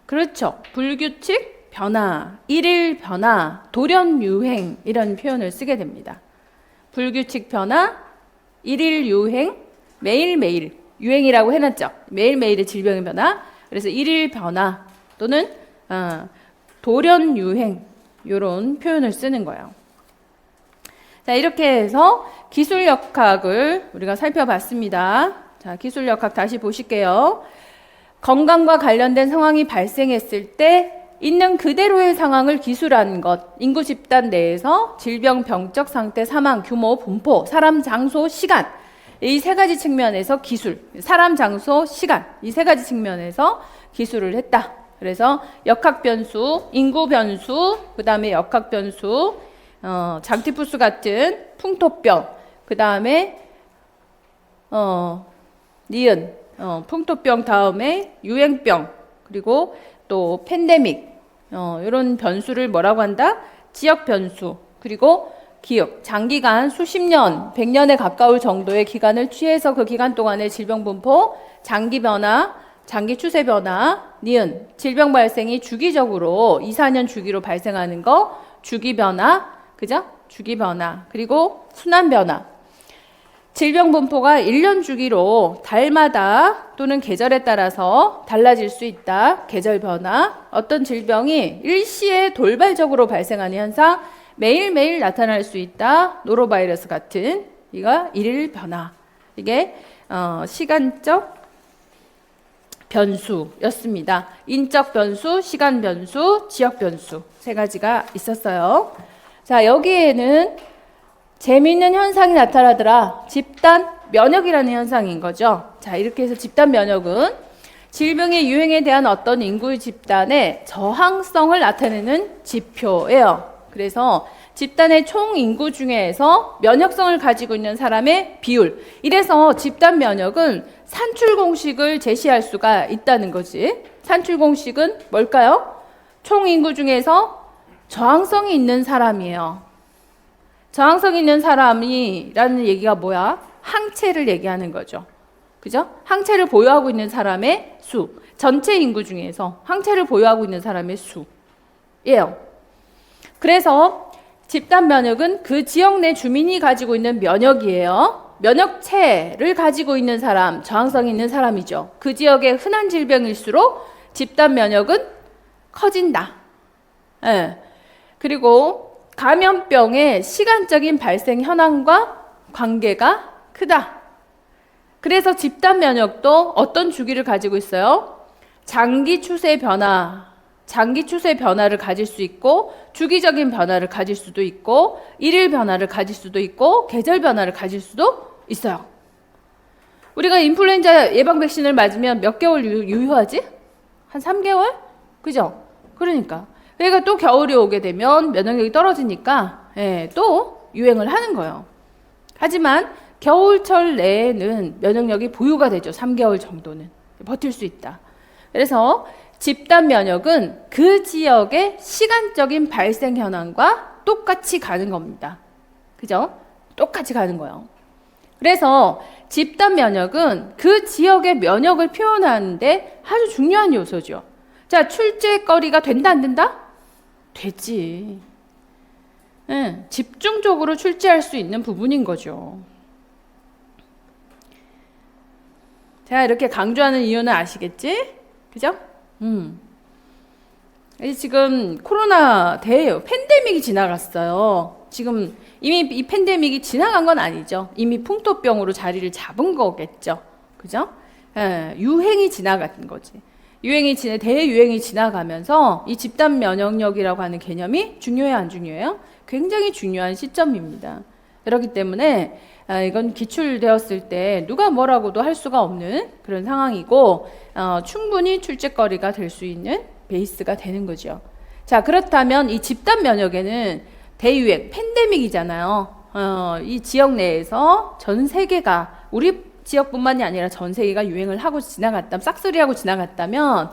그렇죠. 불규칙 변화, 일일 변화, 돌연 유행 이런 표현을 쓰게 됩니다. 불규칙 변화, 일일 유행, 매일매일 유행이라고 해놨죠. 매일매일의 질병의 변화. 그래서 일일 변화 또는 돌연 유행 이런 표현을 쓰는 거예요. 자, 이렇게 해서 기술역학을 우리가 살펴봤습니다. 자, 기술역학 다시 보실게요. 건강과 관련된 상황이 발생했을 때 있는 그대로의 상황을 기술하는 것, 인구 집단 내에서 질병, 병적 상태, 사망, 규모, 분포, 사람, 장소, 시간 이 세 가지 측면에서 기술, 사람, 장소, 시간 이 세 가지 측면에서 기술을 했다. 그래서 역학 변수, 인구 변수, 그 다음에 역학 변수, 장티푸스 같은 풍토병, 그 다음에 니은, 풍토병 다음에 유행병, 그리고 또 팬데믹, 이런 변수를 뭐라고 한다? 지역 변수, 그리고 기억, 장기간 수십 년, 100년에 가까울 정도의 기간을 취해서 그 기간 동안의 질병 분포, 장기 변화, 장기 추세 변화, 니은, 질병 발생이 주기적으로 2, 4년 주기로 발생하는 거, 주기 변화, 그죠? 주기 변화, 그리고 순환 변화. 질병 분포가 1년 주기로 달마다 또는 계절에 따라서 달라질 수 있다. 계절 변화. 어떤 질병이 일시에 돌발적으로 발생하는 현상, 매일매일 나타날 수 있다. 노로바이러스 같은 이가 일일 변화. 이게 시간적 변수였습니다. 인적 변수, 시간 변수, 지역 변수 세 가지가 있었어요. 자, 여기에는 재미있는 현상이 나타나더라. 집단 면역이라는 현상인 거죠. 자, 이렇게 해서 집단 면역은 질병의 유행에 대한 어떤 인구 집단의 저항성을 나타내는 지표예요. 그래서 집단의 총 인구 중에서 면역성을 가지고 있는 사람의 비율. 이래서 집단 면역은 산출 공식을 제시할 수가 있다는 거지. 산출 공식은 뭘까요? 총 인구 중에서 저항성이 있는 사람이에요. 저항성 있는 사람이라는 얘기가 뭐야? 항체를 얘기하는 거죠. 그죠? 항체를 보유하고 있는 사람의 수. 전체 인구 중에서 항체를 보유하고 있는 사람의 수예요. 그래서 집단 면역은 그 지역 내 주민이 가지고 있는 면역이에요. 면역체를 가지고 있는 사람, 저항성 있는 사람이죠. 그 지역의 흔한 질병일수록 집단 면역은 커진다. 예. 그리고 감염병의 시간적인 발생 현황과 관계가 크다. 그래서 집단 면역도 어떤 주기를 가지고 있어요? 장기 추세 변화를 가질 수 있고, 주기적인 변화를 가질 수도 있고, 일일 변화를 가질 수도 있고, 계절 변화를 가질 수도 있어요. 우리가 인플루엔자 예방 백신을 맞으면 몇 개월 유효하지? 한 3개월? 그죠? 그러니까 또 겨울이 오게 되면 면역력이 떨어지니까 또 유행을 하는 거예요. 하지만 겨울철 내에는 면역력이 보유가 되죠. 3개월 정도는 버틸 수 있다. 그래서 집단 면역은 그 지역의 시간적인 발생 현황과 똑같이 가는 겁니다. 그죠? 똑같이 가는 거예요. 그래서 집단 면역은 그 지역의 면역을 표현하는데 아주 중요한 요소죠. 자, 출제거리가 된다 안 된다? 되지. 집중적으로 출제할 수 있는 부분인 거죠. 제가 이렇게 강조하는 이유는 아시겠지? 그죠? 지금 코로나 팬데믹이 지나갔어요. 지금 이미 이 팬데믹이 지나간 건 아니죠. 이미 풍토병으로 자리를 잡은 거겠죠. 그죠? 유행이 지나간 거지. 대유행이 지나가면서 이 집단 면역력이라고 하는 개념이 중요해요, 안 중요해요? 굉장히 중요한 시점입니다. 그렇기 때문에 이건 기출되었을 때 누가 뭐라고도 할 수가 없는 그런 상황이고 충분히 출제거리가 될 수 있는 베이스가 되는 거죠. 자, 그렇다면 이 집단 면역에는 대유행, 팬데믹이잖아요. 이 지역 내에서 전 세계가, 우리 지역뿐만이 아니라 전 세계가 유행을 하고 지나갔다면, 싹쓸이하고 지나갔다면,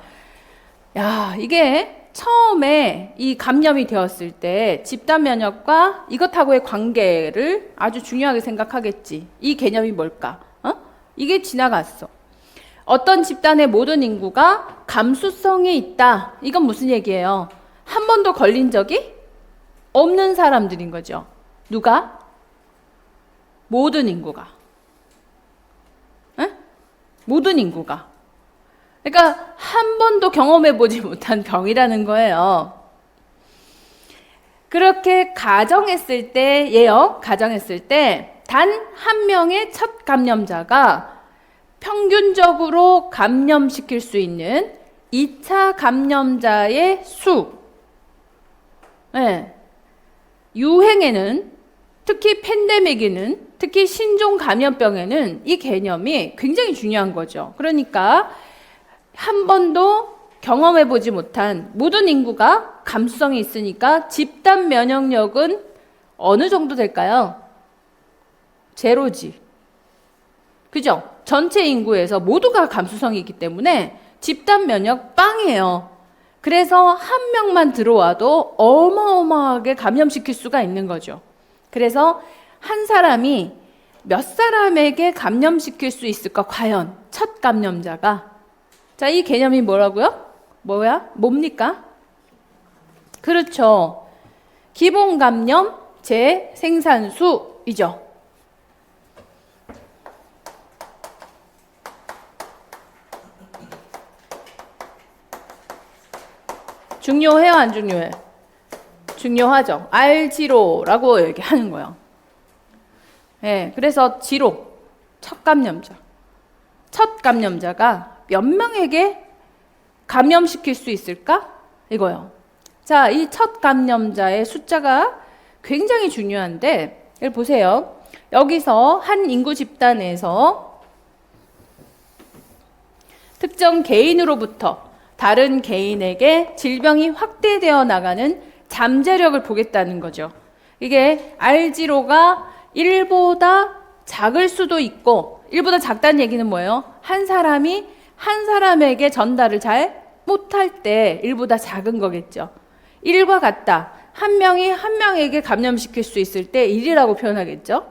야, 이게 처음에 이 감염이 되었을 때 집단 면역과 이것하고의 관계를 아주 중요하게 생각하겠지. 이 개념이 뭘까? 이게 지나갔어. 어떤 집단의 모든 인구가 감수성이 있다. 이건 무슨 얘기예요? 한 번도 걸린 적이 없는 사람들인 거죠. 누가? 모든 인구가. 에? 모든 인구가. 그러니까 한 번도 경험해보지 못한 병이라는 거예요. 그렇게 가정했을 때, 가정했을 때 단 한 명의 첫 감염자가 평균적으로 감염시킬 수 있는 2차 감염자의 수. 네. 유행에는, 특히 팬데믹에는, 특히 신종 감염병에는 이 개념이 굉장히 중요한 거죠. 그러니까 한 번도 경험해보지 못한 모든 인구가 감수성이 있으니까 집단 면역력은 어느 정도 될까요? 제로지. 그죠? 전체 인구에서 모두가 감수성이 있기 때문에 집단 면역 빵이에요. 그래서 한 명만 들어와도 어마어마하게 감염시킬 수가 있는 거죠. 그래서 한 사람이 몇 사람에게 감염시킬 수 있을까? 과연 첫 감염자가. 자, 이 개념이 뭐라고요? 뭡니까? 그렇죠. 기본 감염 재생산수이죠. 중요해요, 안 중요해? 중요하죠. R지로라고 얘기하는 거예요. 네, 그래서 지로, 첫 감염자. 첫 감염자가 몇 명에게 감염시킬 수 있을까? 이거요. 자, 이 첫 감염자의 숫자가 굉장히 중요한데, 여기 보세요. 여기서 한 인구 집단에서 특정 개인으로부터 다른 개인에게 질병이 확대되어 나가는 잠재력을 보겠다는 거죠. 이게 R지로가 1보다 작을 수도 있고, 1보다 작다는 얘기는 뭐예요? 한 사람이 한 사람에게 전달을 잘 못할 때 1보다 작은 거겠죠. 1과 같다. 한 명이 한 명에게 감염시킬 수 있을 때 1이라고 표현하겠죠.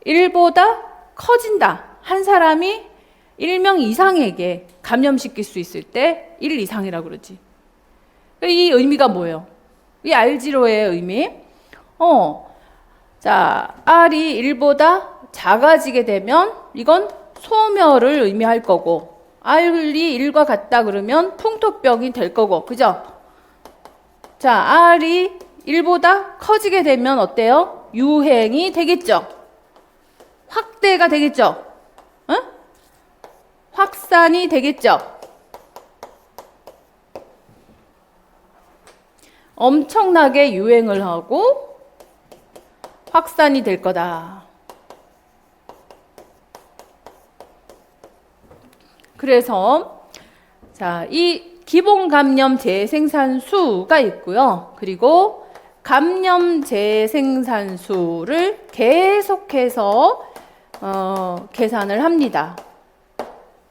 1보다 커진다. 한 사람이 1명 이상에게 감염시킬 수 있을 때 1 이상이라고 그러지. 이 의미가 뭐예요? 이 R지로의 의미. 자, R이 1보다 작아지게 되면 이건 소멸을 의미할 거고, R이 1과 같다 그러면 풍토병이 될 거고, 그죠? 자, R이 1보다 커지게 되면 어때요? 유행이 되겠죠? 확대가 되겠죠? 응? 확산이 되겠죠? 엄청나게 유행을 하고 확산이 될 거다. 그래서 자, 이 기본 감염 재생산수가 있고요. 그리고 감염 재생산수를 계속해서 계산을 합니다.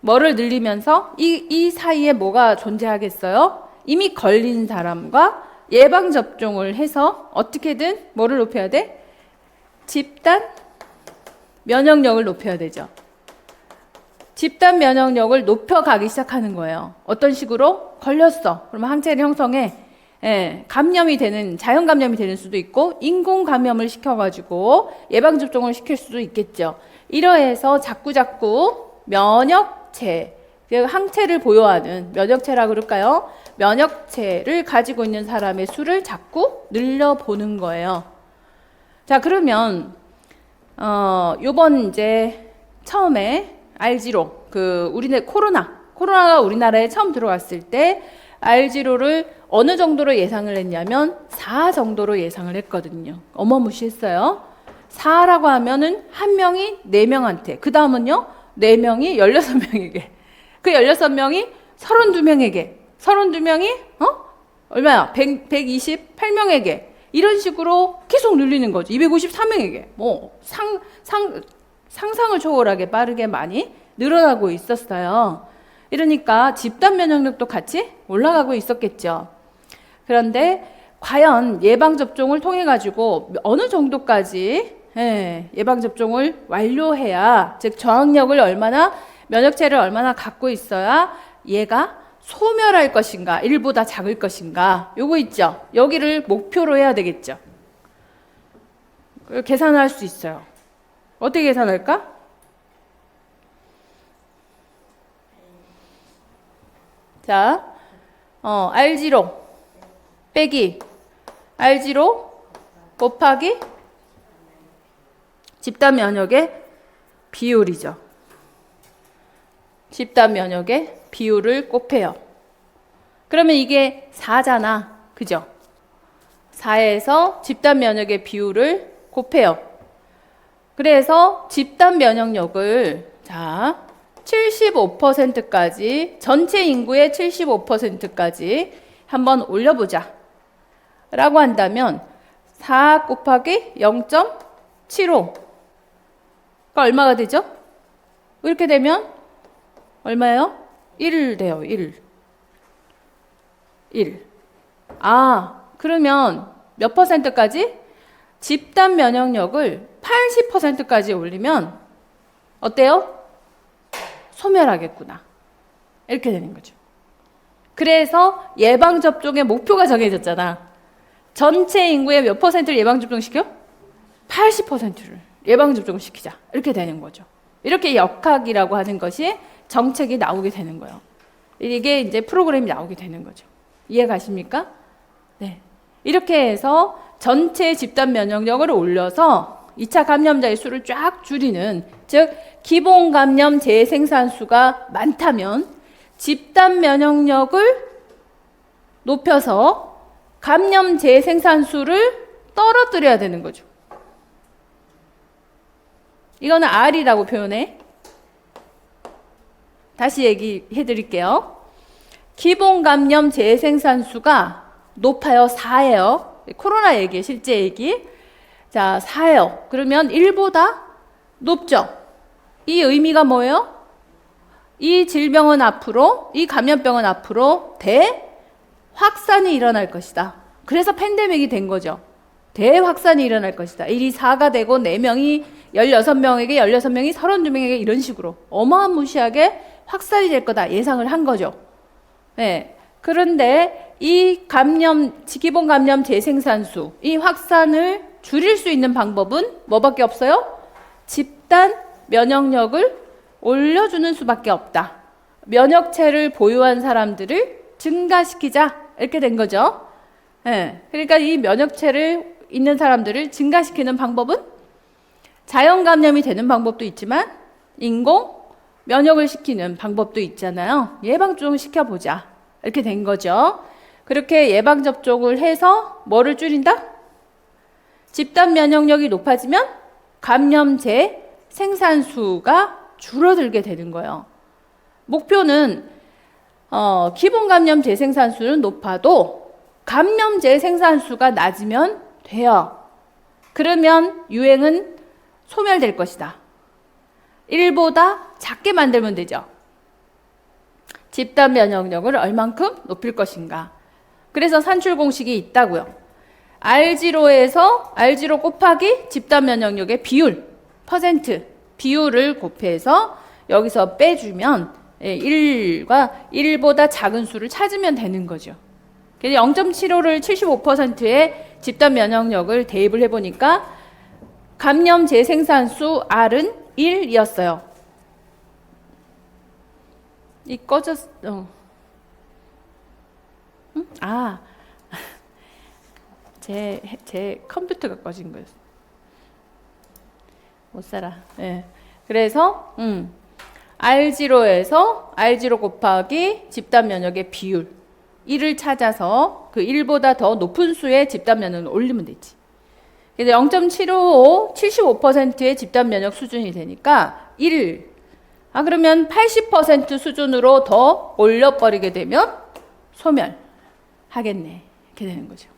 뭐를 늘리면서 이 사이에 뭐가 존재하겠어요? 이미 걸린 사람과 예방접종을 해서 어떻게든 뭐를 높여야 돼? 집단 면역력을 높여야 되죠. 집단 면역력을 높여가기 시작하는 거예요. 어떤 식으로? 걸렸어. 그러면 항체를 형성해. 감염이 되는, 자연 감염이 되는 수도 있고, 인공 감염을 시켜가지고 예방접종을 시킬 수도 있겠죠. 이러해서 자꾸자꾸 면역체, 항체를 보유하는 면역체라고 그럴까요? 면역체를 가지고 있는 사람의 수를 자꾸 늘려보는 거예요. 자, 그러면 요번 이제 처음에 R지로, 코로나가 우리나라에 처음 들어왔을 때 R지로를 어느 정도로 예상을 했냐면 4 정도로 예상을 했거든요. 어마무시했어요. 4라고 하면은 한 명이 4명한테, 그 다음은요 4명이 16명에게, 그 16명이 32명에게, 32명이 얼마야? 128명에게, 이런 식으로 계속 늘리는 거죠. 253명에게 상상을 초월하게 빠르게 많이 늘어나고 있었어요. 이러니까 집단 면역력도 같이 올라가고 있었겠죠. 그런데 과연 예방접종을 통해 가지고 어느 정도까지 예방접종을 완료해야, 즉 저항력을 얼마나, 면역체를 얼마나 갖고 있어야 얘가 소멸할 것인가, 1보다 작을 것인가, 요거 있죠. 여기를 목표로 해야 되겠죠. 계산할 수 있어요. 어떻게 계산할까? 자, R0 빼기 R0 곱하기 집단 면역의 비율이죠. 집단 면역의 비율을 곱해요. 그러면 이게 4잖아. 그죠? 4에서 집단 면역의 비율을 곱해요. 그래서 집단 면역력을 75%까지, 전체 인구의 75%까지 한번 올려보자 라고 한다면 4 곱하기 0.75가 얼마가 되죠? 이렇게 되면 얼마예요? 1 돼요. 1. 그러면 몇 퍼센트까지? 집단 면역력을 80%까지 올리면 어때요? 소멸하겠구나. 이렇게 되는 거죠. 그래서 예방접종의 목표가 정해졌잖아. 전체 인구의 몇 퍼센트를 예방접종시켜? 80%를 예방접종을 시키자. 이렇게 되는 거죠. 이렇게 역학이라고 하는 것이 정책이 나오게 되는 거예요. 이게 이제 프로그램이 나오게 되는 거죠. 이해 가십니까? 네. 이렇게 해서 전체 집단 면역력을 올려서 2차 감염자의 수를 쫙 줄이는, 즉 기본 감염 재생산수가 많다면 집단 면역력을 높여서 감염 재생산수를 떨어뜨려야 되는 거죠. 이거는 R이라고 표현해. 다시 얘기해 드릴게요. 기본 감염 재생산수가 높아요. 4예요. 코로나 얘기, 실제 얘기. 자, 4예요. 그러면 1보다 높죠. 이 의미가 뭐예요? 이 질병은 앞으로, 이 감염병은 앞으로 대확산이 일어날 것이다. 그래서 팬데믹이 된 거죠. 대확산이 일어날 것이다. 1이 4가 되고 4명이 16명에게, 16명이 32명에게 이런 식으로 어마무시하게 확산이 될 거다 예상을 한 거죠. 네. 그런데 이 기본 감염 재생산수, 이 확산을 줄일 수 있는 방법은 뭐밖에 없어요? 집단 면역력을 올려주는 수밖에 없다. 면역체를 보유한 사람들을 증가시키자. 이렇게 된 거죠. 네. 그러니까 이 면역체를 있는 사람들을 증가시키는 방법은 자연 감염이 되는 방법도 있지만 인공 면역을 시키는 방법도 있잖아요. 예방접종을 시켜보자. 이렇게 된 거죠. 그렇게 예방접종을 해서 뭐를 줄인다? 집단 면역력이 높아지면 감염제 생산수가 줄어들게 되는 거예요. 목표는 기본 감염 재생산수는 높아도 감염제 생산수가 낮으면 돼요. 그러면 유행은 소멸될 것이다. 1보다 작게 만들면 되죠. 집단 면역력을 얼만큼 높일 것인가. 그래서 산출 공식이 있다고요. R0 곱하기 집단 면역력의 비율, 퍼센트, 비율을 곱해서 여기서 빼주면 1보다 작은 수를 찾으면 되는 거죠. 그래서 0.75를 75%의 집단 면역력을 대입을 해보니까 감염 재생산수 R은 1이었어요. 이 꺼졌어. 응? 제 컴퓨터가 꺼진 거였어. 못 살아. 네. 그래서 R0 곱하기 집단 면역의 비율 1을 찾아서 그 1보다 더 높은 수의 집단 면역을 올리면 되지. 그래서 0.75, 75%의 집단 면역 수준이 되니까 1. 그러면 80% 수준으로 더 올려버리게 되면 소멸하겠네. 이렇게 되는 거죠.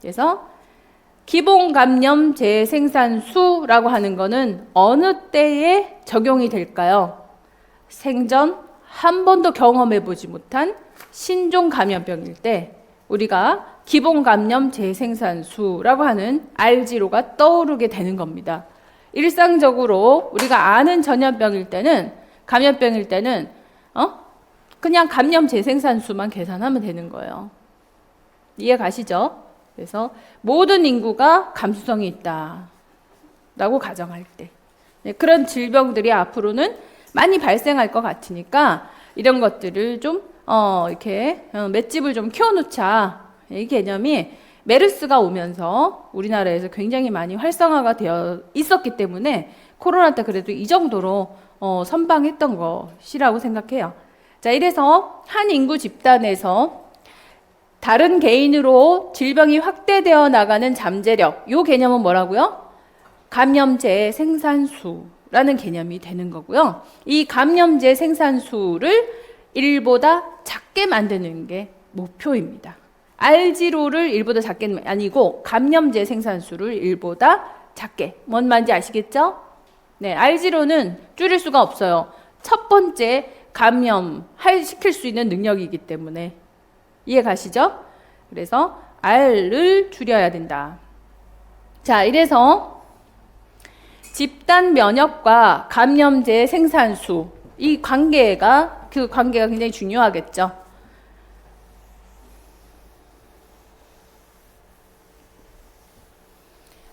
그래서 기본 감염 재생산수라고 하는 거는 어느 때에 적용이 될까요? 생전 한 번도 경험해 보지 못한 신종 감염병일 때 우리가 기본 감염 재생산수라고 하는 RG로가 떠오르게 되는 겁니다. 일상적으로 우리가 아는 전염병일 때는, 감염병일 때는 그냥 감염 재생산수만 계산하면 되는 거예요. 이해 가시죠? 그래서 모든 인구가 감수성이 있다라고 가정할 때, 그런 질병들이 앞으로는 많이 발생할 것 같으니까 이런 것들을 좀 이렇게 맷집을 좀 키워놓자. 이 개념이 메르스가 오면서 우리나라에서 굉장히 많이 활성화가 되어 있었기 때문에 코로나 때 그래도 이 정도로 선방했던 것이라고 생각해요. 자, 이래서 한 인구 집단에서 다른 개인으로 질병이 확대되어 나가는 잠재력, 이 개념은 뭐라고요? 감염제 생산수라는 개념이 되는 거고요. 이 감염제 생산수를 1보다 작게 만드는 게 목표입니다. RG로를 1보다 작게 아니고 감염제 생산수를 1보다 작게. 뭔 말인지 아시겠죠? 네, RG로는 줄일 수가 없어요. 첫 번째 시킬 수 있는 능력이기 때문에. 이해 가시죠? 그래서 R을 줄여야 된다. 자, 이래서 집단 면역과 감염제 생산수, 이 관계가 굉장히 중요하겠죠.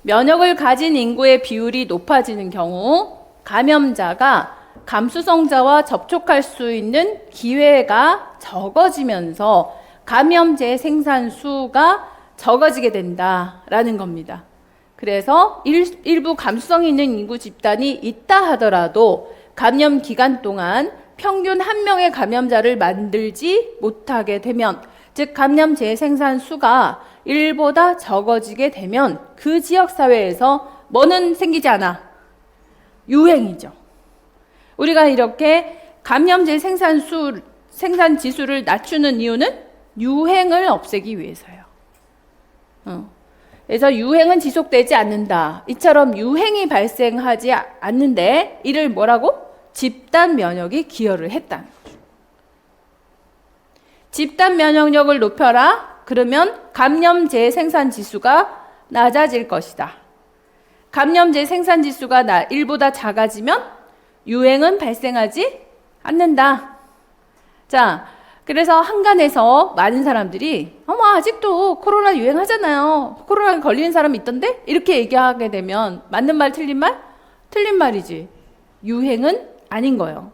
면역을 가진 인구의 비율이 높아지는 경우 감염자가 감수성자와 접촉할 수 있는 기회가 적어지면서 감염제 생산수가 적어지게 된다라는 겁니다. 그래서 일부 감수성이 있는 인구 집단이 있다 하더라도 감염 기간 동안 평균 한 명의 감염자를 만들지 못하게 되면, 즉 감염 재생산수가 1보다 적어지게 되면 그 지역 사회에서 뭐는 생기지 않아? 유행이죠. 우리가 이렇게 감염 생산 지수를 낮추는 이유는 유행을 없애기 위해서요. 그래서 유행은 지속되지 않는다. 이처럼 유행이 발생하지 않는데 이를 뭐라고? 집단 면역이 기여를 했다는 거죠. 집단 면역력을 높여라. 그러면 감염 재생산 지수가 낮아질 것이다. 감염 재생산 지수가 1보다 작아지면 유행은 발생하지 않는다. 자, 그래서 한간에서 많은 사람들이 아직도 코로나 유행하잖아요. 코로나 걸리는 사람이 있던데? 이렇게 얘기하게 되면 맞는 말 틀린 말? 틀린 말이지. 유행은 아닌 거예요.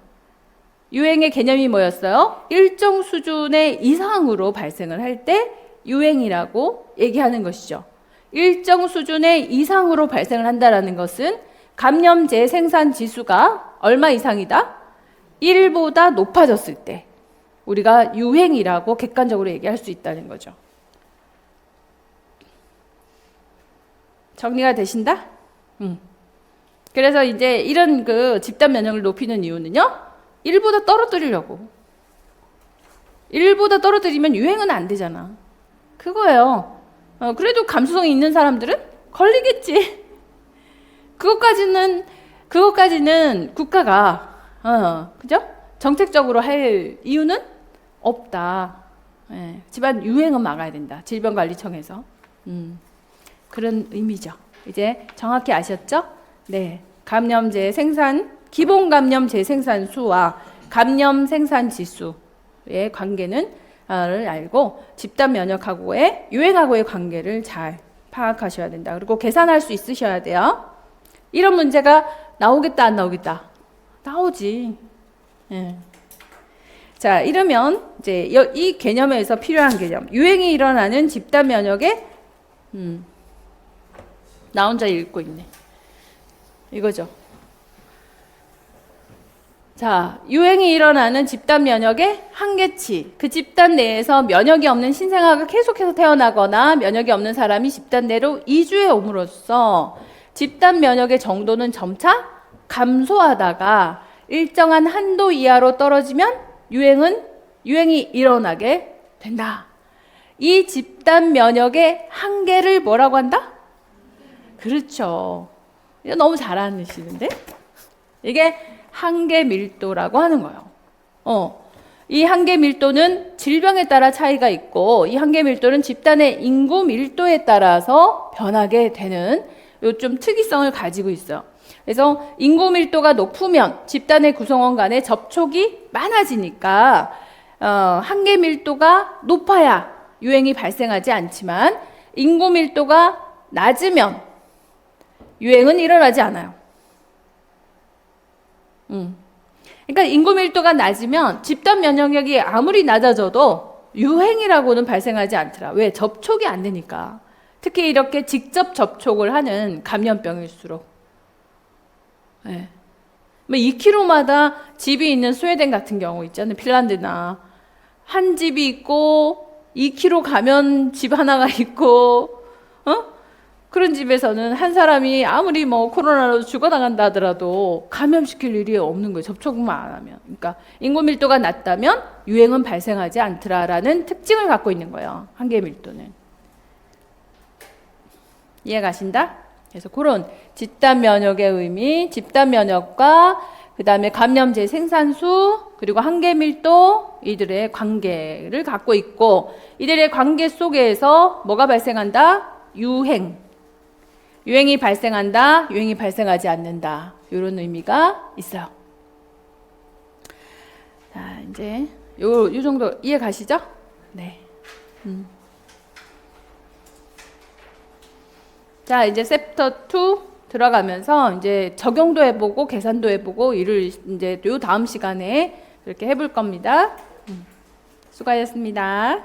유행의 개념이 뭐였어요? 일정 수준의 이상으로 발생을 할 때 유행이라고 얘기하는 것이죠. 일정 수준의 이상으로 발생을 한다는 것은 감염 재생산 지수가 얼마 이상이다? 1보다 높아졌을 때 우리가 유행이라고 객관적으로 얘기할 수 있다는 거죠. 정리가 되신다? 그래서 이제 이런 집단 면역을 높이는 이유는요, 1보다 떨어뜨리려고. 1보다 떨어뜨리면 유행은 안 되잖아. 그거예요. 그래도 감수성이 있는 사람들은 걸리겠지. 그것까지는 국가가, 그죠? 정책적으로 할 이유는 없다. 집안 유행은 막아야 된다. 질병관리청에서. 그런 의미죠. 이제 정확히 아셨죠? 네. 기본 감염 재생산 수와 감염 생산 지수의 관계는 를 알고 집단 면역하고의 유행하고의 관계를 잘 파악하셔야 된다. 그리고 계산할 수 있으셔야 돼요. 이런 문제가 나오겠다 안 나오겠다? 나오지. 자, 이러면 이제 이 개념에서 필요한 개념, 유행이 일어나는 집단 면역의 나 혼자 읽고 있네. 이거죠. 자, 유행이 일어나는 집단 면역의 한계치. 그 집단 내에서 면역이 없는 신생아가 계속해서 태어나거나 면역이 없는 사람이 집단 내로 이주해 옴으로써 집단 면역의 정도는 점차 감소하다가 일정한 한도 이하로 떨어지면 유행이 일어나게 된다. 이 집단 면역의 한계를 뭐라고 한다? 그렇죠. 이거 너무 잘 아시는데? 이게 한계 밀도라고 하는 거예요. 이 한계 밀도는 질병에 따라 차이가 있고, 이 한계 밀도는 집단의 인구 밀도에 따라서 변하게 되는 요 좀 특이성을 가지고 있어요. 그래서 인구 밀도가 높으면 집단의 구성원 간의 접촉이 많아지니까 한계 밀도가 높아야 유행이 발생하지 않지만, 인구 밀도가 낮으면 유행은 일어나지 않아요. 그러니까 인구 밀도가 낮으면 집단 면역력이 아무리 낮아져도 유행이라고는 발생하지 않더라. 왜? 접촉이 안 되니까. 특히 이렇게 직접 접촉을 하는 감염병일수록. 네. 뭐 2km마다 집이 있는 스웨덴 같은 경우 있잖아요. 핀란드나. 한 집이 있고 2km 가면 집 하나가 있고, 그런 집에서는 한 사람이 아무리 뭐 코로나로 죽어나간다 하더라도 감염시킬 일이 없는 거예요. 접촉만 안 하면. 그러니까 인구 밀도가 낮다면 유행은 발생하지 않더라라는 특징을 갖고 있는 거예요. 한계 밀도는. 이해가신다? 그래서 그런 집단 면역의 의미, 집단 면역과 그 다음에 감염제 생산수, 그리고 한계 밀도, 이들의 관계를 갖고 있고, 이들의 관계 속에서 뭐가 발생한다? 유행이 발생한다, 유행이 발생하지 않는다. 이런 의미가 있어요. 자, 이제 요 정도 이해 가시죠? 네. 자, 이제 챕터 2 들어가면서 이제 적용도 해보고 계산도 해보고 이를 이제 요 다음 시간에 이렇게 해볼 겁니다. 수고하셨습니다.